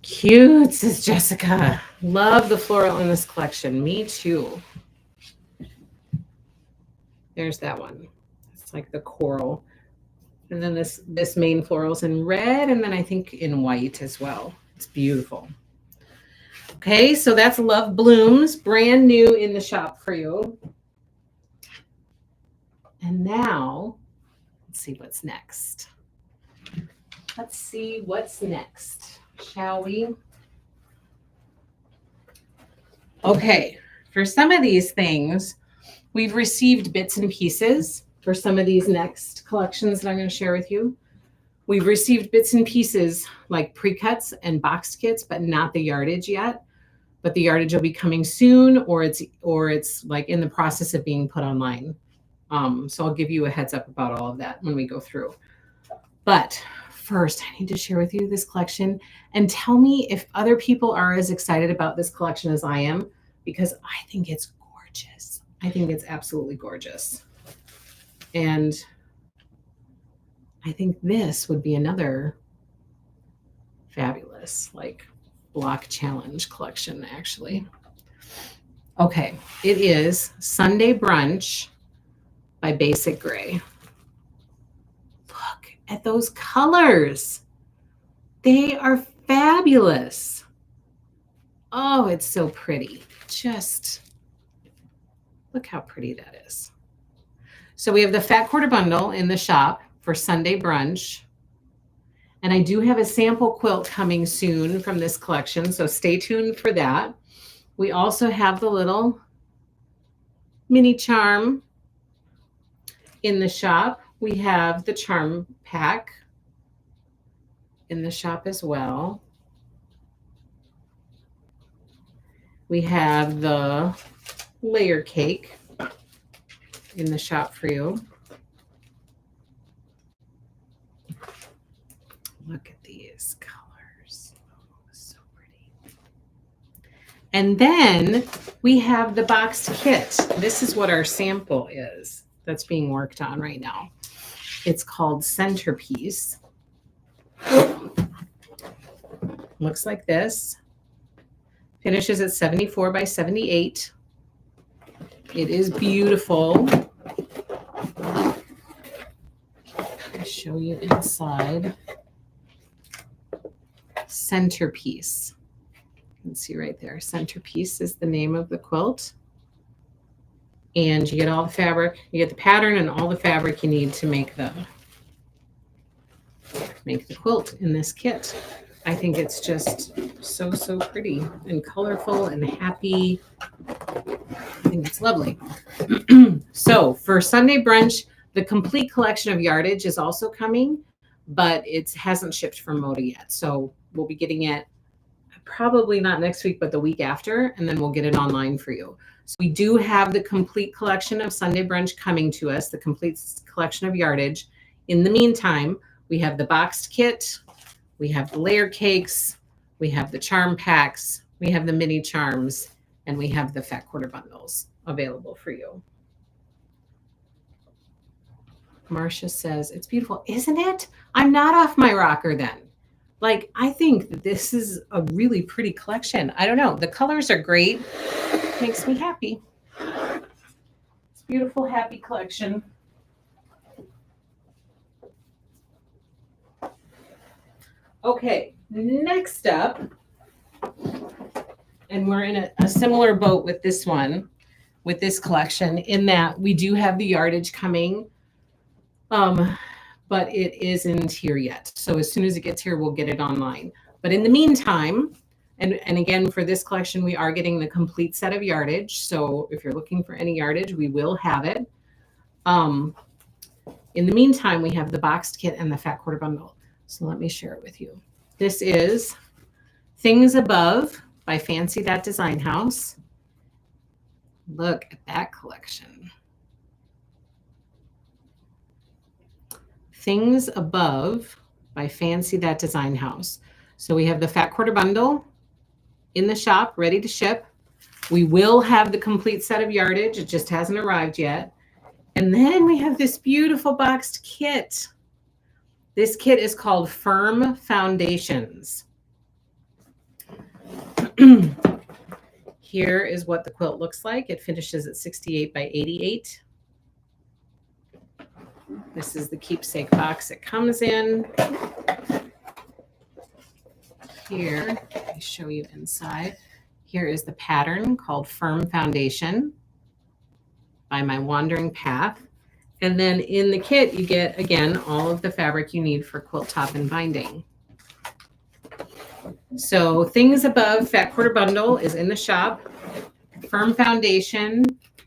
Cute, says Jessica. Love the floral in this collection. Me too. There's that one. It's like the coral. And then this main floral's in red, and then I think in white as well. It's beautiful. Okay, so that's Love Blooms, brand new in the shop for you. And now, let's see what's next. Let's see what's next, shall we? Okay, for some of these things, we've received bits and pieces for some of these next collections that I'm going to share with you. We've received bits and pieces like pre-cuts and boxed kits, but not the yardage yet. But the yardage will be coming soon, or it's like in the process of being put online. So I'll give you a heads up about all of that when we go through. But first, I need to share with you this collection and tell me if other people are as excited about this collection as I am, because I think it's gorgeous. I think it's absolutely gorgeous. And I think this would be another fabulous, like, block challenge collection, actually. Okay, it is Sunday Brunch by Basic Gray. Look at those colors. They are fabulous. Oh, it's so pretty. Just look how pretty that is. So we have the Fat Quarter Bundle in the shop for Sunday Brunch. And I do have a sample quilt coming soon from this collection, so stay tuned for that. We also have the little mini charm in the shop. We have the charm pack in the shop as well. We have the layer cake in the shop for you. Look at these colors. Oh, so pretty. And then we have the boxed kit. This is what our sample is that's being worked on right now. It's called Centerpiece. Looks like this. Finishes at 74 by 78. It is beautiful. I'll show you inside. Centerpiece. You can see right there. Centerpiece is the name of the quilt. And you get all the fabric, you get the pattern and all the fabric you need to make the quilt in this kit. I think it's just so, so pretty and colorful and happy. I think it's lovely. So for Sunday Brunch, the complete collection of yardage is also coming, but it hasn't shipped from Moda yet. So we'll be getting it probably not next week, but the week after, and then we'll get it online for you. So we do have the complete collection of Sunday Brunch coming to us, the complete collection of yardage. In the meantime, we have the boxed kit, we have the layer cakes, we have the charm packs, we have the mini charms, and we have the Fat Quarter Bundles available for you. Marcia says, it's beautiful, isn't it? I'm not off my rocker then. Like, I think that this is a really pretty collection. I don't know. The colors are great. Makes me happy. It's a beautiful, happy collection. Okay, next up, and we're in a similar boat with this one, with this collection, in that we do have the yardage coming, but it isn't here yet. So as soon as it gets here, we'll get it online. But in the meantime, and again, for this collection, we are getting the complete set of yardage. So if you're looking for any yardage, we will have it. In the meantime, we have the boxed kit and the fat quarter bundle. So let me share it with you. This is Things Above by Fancy That Design House. Look at that collection. Things Above by Fancy That Design House. So we have the fat quarter bundle in the shop, ready to ship. We will have the complete set of yardage. It just hasn't arrived yet. And then we have this beautiful boxed kit. This kit is called Firm Foundations. Here is what the quilt looks like. It finishes at 68 by 88. This is the keepsake box it comes in. Here, let me show you inside. Here is the pattern called Firm Foundation by My Wandering Path. And then in the kit, you get, again, all of the fabric you need for quilt top and binding. So Things Above Fat Quarter Bundle is in the shop. Firm Foundation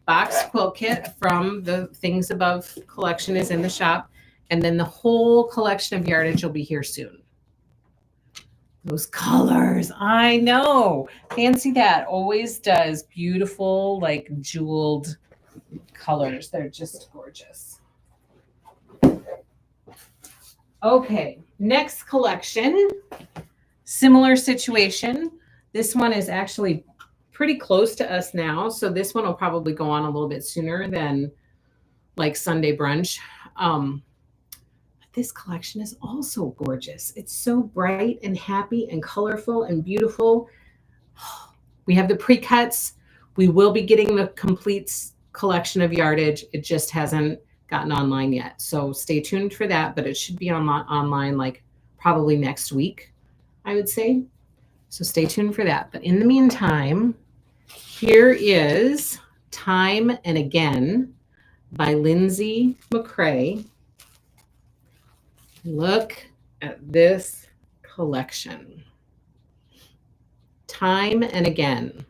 box quilt kit from the Things Above collection is in the shop. And then the whole collection of yardage will be here soon. Those colors, I know. Fancy That always does beautiful, like jeweled colors. They're just gorgeous. Okay, next collection. Similar situation. This one is actually pretty close to us now. So this one will probably go on a little bit sooner than like Sunday brunch. This collection is also gorgeous. It's so bright and happy and colorful and beautiful. We have the pre-cuts. We will be getting the complete collection of yardage. It just hasn't gotten online yet. So stay tuned for that, but it should be online like probably next week, I would say. So stay tuned for that. But in the meantime, here is Time and Again by Lindsay McCrae. Look at this collection. Time and Again.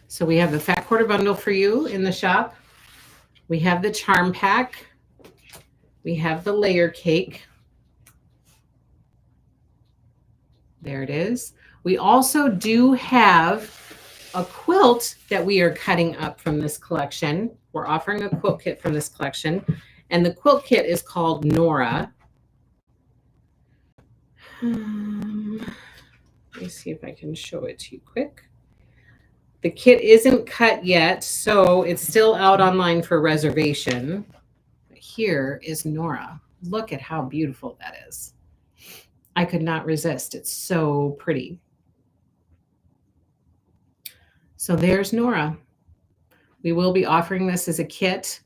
So we have the fat quarter bundle for you in the shop. We have the charm pack. We have the layer cake. There it is. We also do have a quilt that we are cutting up from this collection. We're offering a quilt kit from this collection. And the quilt kit is called Nora. Let me see if I can show it to you quick. The kit isn't cut yet, so it's still out online for reservation. Here is Nora. Look at how beautiful that is. I could not resist. It's so pretty. So there's Nora. We will be offering this as a kit.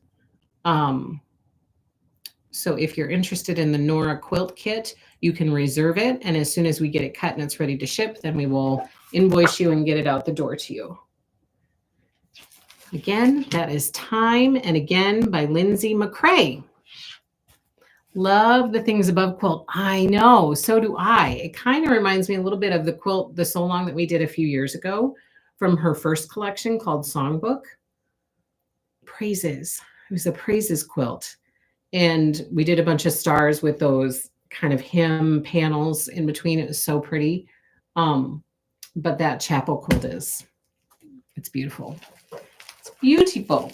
So if you're interested in the Nora quilt kit, you can reserve it. And as soon as we get it cut and it's ready to ship, then we will invoice you and get it out the door to you. Again, that is Time and Again by Lindsay McCrae. Love the Things Above quilt. I know, so do I. It kind of reminds me a little bit of the quilt, the So Long that we did a few years ago from her first collection called Songbook. Praises. It was a Praises quilt. And we did a bunch of stars with those kind of hem panels in between. It was so pretty. But that chapel quilt it's beautiful. It's beautiful.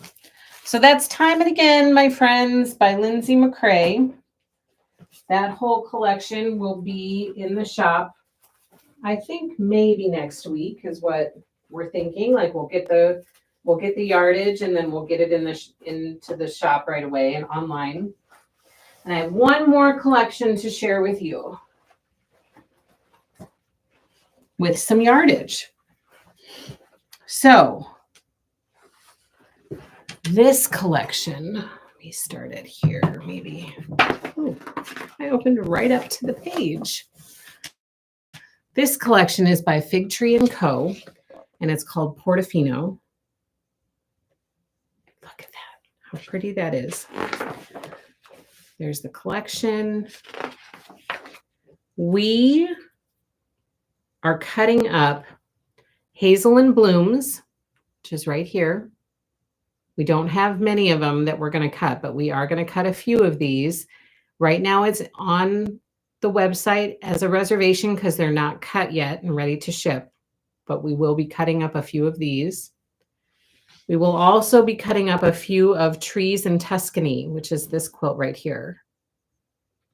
So that's Time and Again, my friends, by Lindsay McCrae. That whole collection will be in the shop, I think maybe next week is what we're thinking. Like we'll We'll get the yardage and then we'll get it into the shop right away and online. And I have one more collection to share with you with some yardage. So this collection, let me start it here maybe. Oh, I opened right up to the page. This collection is by Fig Tree & Co. and it's called Portofino. Look at that, how pretty that is. There's the collection. We are cutting up Hazel and Blooms, which is right here. We don't have many of them that we're going to cut, but we are going to cut a few of these. Right now it's on the website as a reservation because they're not cut yet and ready to ship, but we will be cutting up a few of these. We will also be cutting up a few of Trees in Tuscany, which is this quilt right here.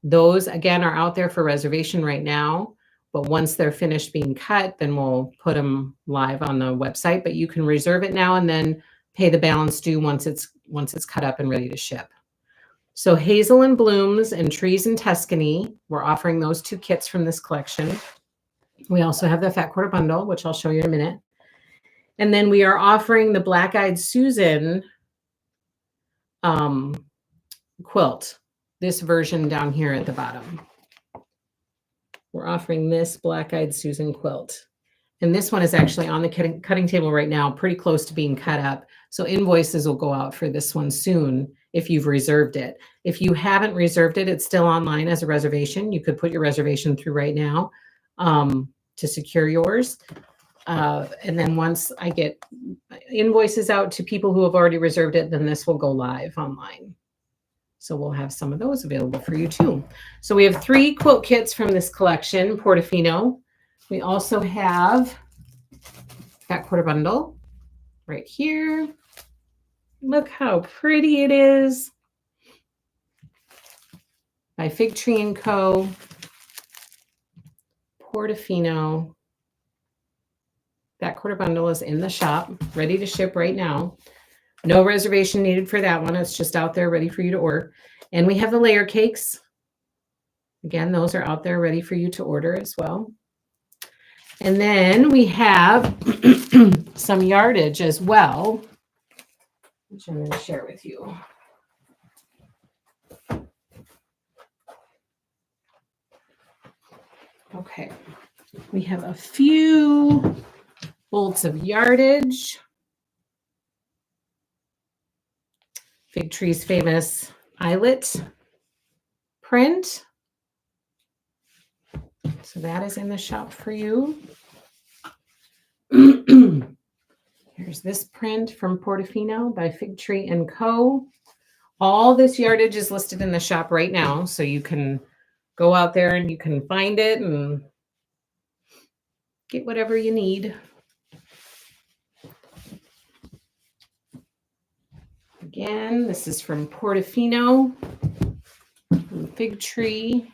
Those, again, are out there for reservation right now, but once they're finished being cut, then we'll put them live on the website, but you can reserve it now and then pay the balance due once it's cut up and ready to ship. So Hazel and Blooms and Trees in Tuscany, we're offering those 2 kits from this collection. We also have the Fat Quarter Bundle, which I'll show you in a minute. And then we are offering the Black Eyed Susan quilt, this version down here at the bottom. We're offering this Black Eyed Susan quilt. And this one is actually on the cutting table right now, pretty close to being cut up. So invoices will go out for this one soon if you've reserved it. If you haven't reserved it, it's still online as a reservation. You could put your reservation through right now to secure yours. And then once I get invoices out to people who have already reserved it, then this will go live online. So we'll have some of those available for you too. So we have 3 quilt kits from this collection, Portofino. We also have Fat Quarter Bundle right here. Look how pretty it is. By Fig Tree & Co. Portofino. That quarter bundle is in the shop, ready to ship right now. No reservation needed for that one. It's just out there ready for you to order. And we have the layer cakes. Again, those are out there ready for you to order as well. And then we have some yardage as well, which I'm going to share with you. Okay, we have a few bolts of yardage. Fig Tree's famous eyelet print. So that is in the shop for you. Here's this print from Portofino by Fig Tree & Co. All this yardage is listed in the shop right now, so you can go out there and you can find it and get whatever you need. Again, this is from Portofino, from Fig Tree.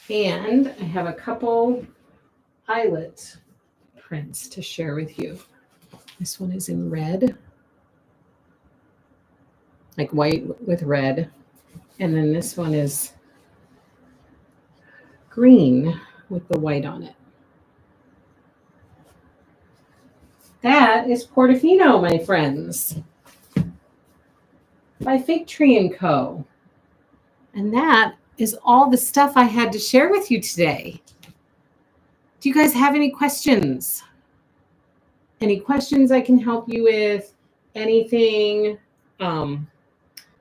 And I have a couple eyelet prints to share with you. This one is in red, like white with red. And then this one is green with the white on it. That is Portofino, my friends, by Fig Tree & Co. And that is all the stuff I had to share with you today. Do you guys have any questions? Any questions I can help you with? Anything?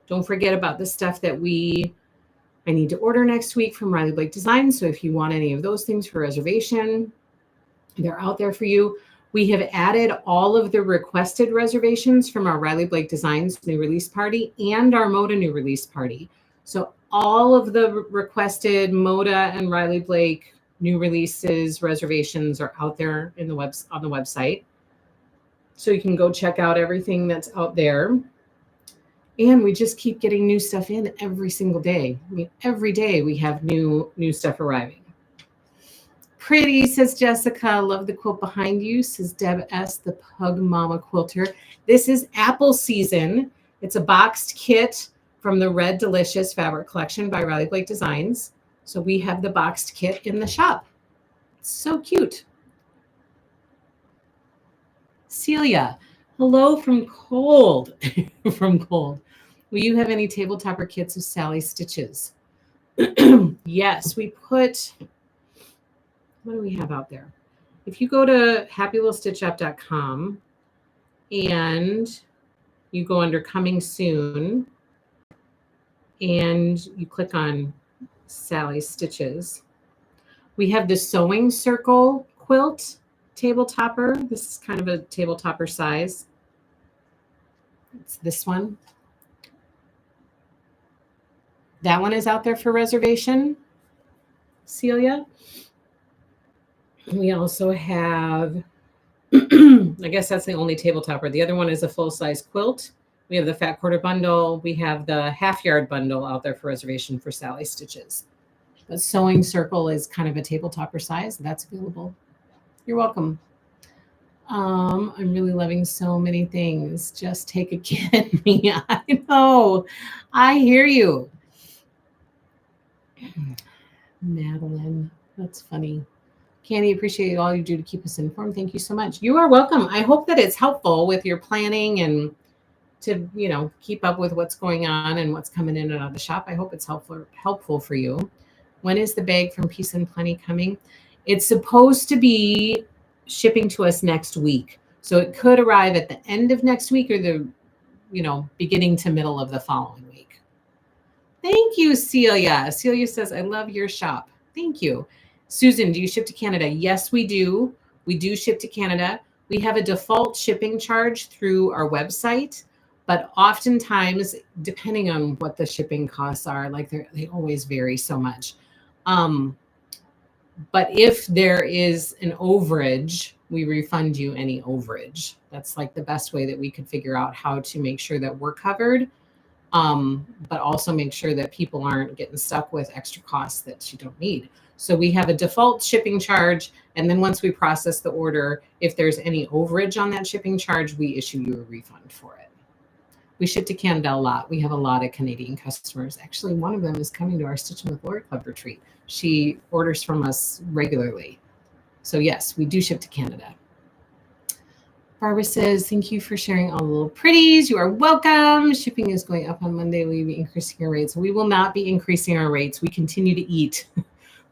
Don't forget about the stuff that I need to order next week from Riley Blake Design. So if you want any of those things for reservation, they're out there for you. We have added all of the requested reservations from our Riley Blake Designs new release party and our Moda new release party. So all of the requested Moda and Riley Blake new releases reservations are out there in on the website. So you can go check out everything that's out there. And we just keep getting new stuff in every single day. I mean, every day we have new stuff arriving. Pretty, says Jessica. Love the quilt behind you, says Deb S., the Pug Mama Quilter. This is apple season. It's a boxed kit from the Red Delicious Fabric Collection by Riley Blake Designs. So we have the boxed kit in the shop. It's so cute. Celia, hello from cold. From cold. Will you have any tabletopper kits of Sally stitches? Yes, we put, what do we have out there? If you go to happylittlestitchshop.com and you go under coming soon and you click on Sally stitches, we have the sewing circle quilt tabletopper. This is kind of a tabletopper size. It's this one. That one is out there for reservation, Celia. We also have, I guess that's the only tabletopper. The other one is a full-size quilt. We have the fat quarter bundle. We have the half-yard bundle out there for reservation for Sally stitches. But sewing circle is kind of a tabletopper size. That's available. You're welcome. I'm really loving so many things. Just take a kid. Yeah, I know. I hear you. Madeline, that's funny. Candy, appreciate all you do to keep us informed. Thank you so much. You are welcome. I hope that it's helpful with your planning and to, you know, keep up with what's going on and what's coming in and out of the shop. I hope it's helpful for you. When is the bag from Peace and Plenty coming? It's supposed to be shipping to us next week. So it could arrive at the end of next week or the, you know, beginning to middle of the following week. Thank you, Celia. Celia says, I love your shop. Thank you. Susan, do you ship to Canada? Yes, we do. We do ship to Canada. We have a default shipping charge through our website, but oftentimes, depending on what the shipping costs are, like they always vary so much. But if there is an overage, we refund you any overage. That's like the best way that we could figure out how to make sure that we're covered, but also make sure that people aren't getting stuck with extra costs that you don't need. So we have a default shipping charge. And then once we process the order, if there's any overage on that shipping charge, we issue you a refund for it. We ship to Canada a lot. We have a lot of Canadian customers. Actually, one of them is coming to our Stitching with Lori Club retreat. She orders from us regularly. So yes, we do ship to Canada. Barbara says, thank you for sharing all the little pretties. You are welcome. Shipping is going up on Monday. Will you be increasing our rates? We will not be increasing our rates. We continue to eat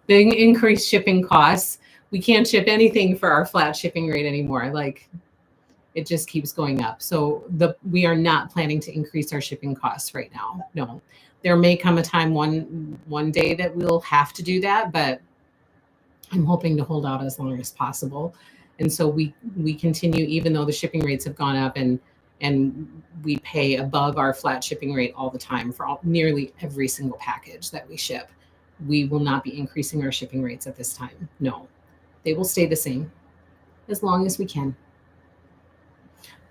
the increased shipping costs. We can't ship anything for our flat shipping rate anymore. Like, it just keeps going up. So we are not planning to increase our shipping costs right now. No, there may come a time one day that we'll have to do that, but I'm hoping to hold out as long as possible. And so we continue, even though the shipping rates have gone up, and we pay above our flat shipping rate all the time for nearly every single package that we ship. We will not be increasing our shipping rates at this time. No, they will stay the same as long as we can.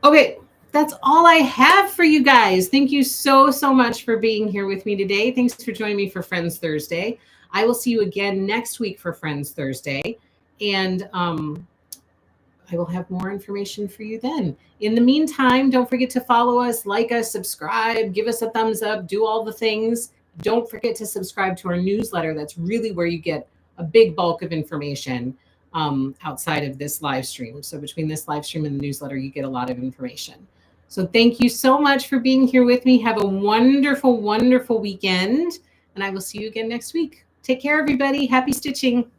Okay, that's all I have for you guys. Thank you so much for being here with me today. Thanks for joining me for Friends Thursday. I will see you again next week for Friends Thursday. And I will have more information for you then. In the meantime, don't forget to follow us, like us, subscribe, give us a thumbs up, do all the things. Don't forget to subscribe to our newsletter. That's really where you get a big bulk of information outside of this live stream. So between this live stream and the newsletter, you get a lot of information. So thank you so much for being here with me. Have a wonderful, wonderful weekend. And I will see you again next week. Take care, everybody. Happy stitching.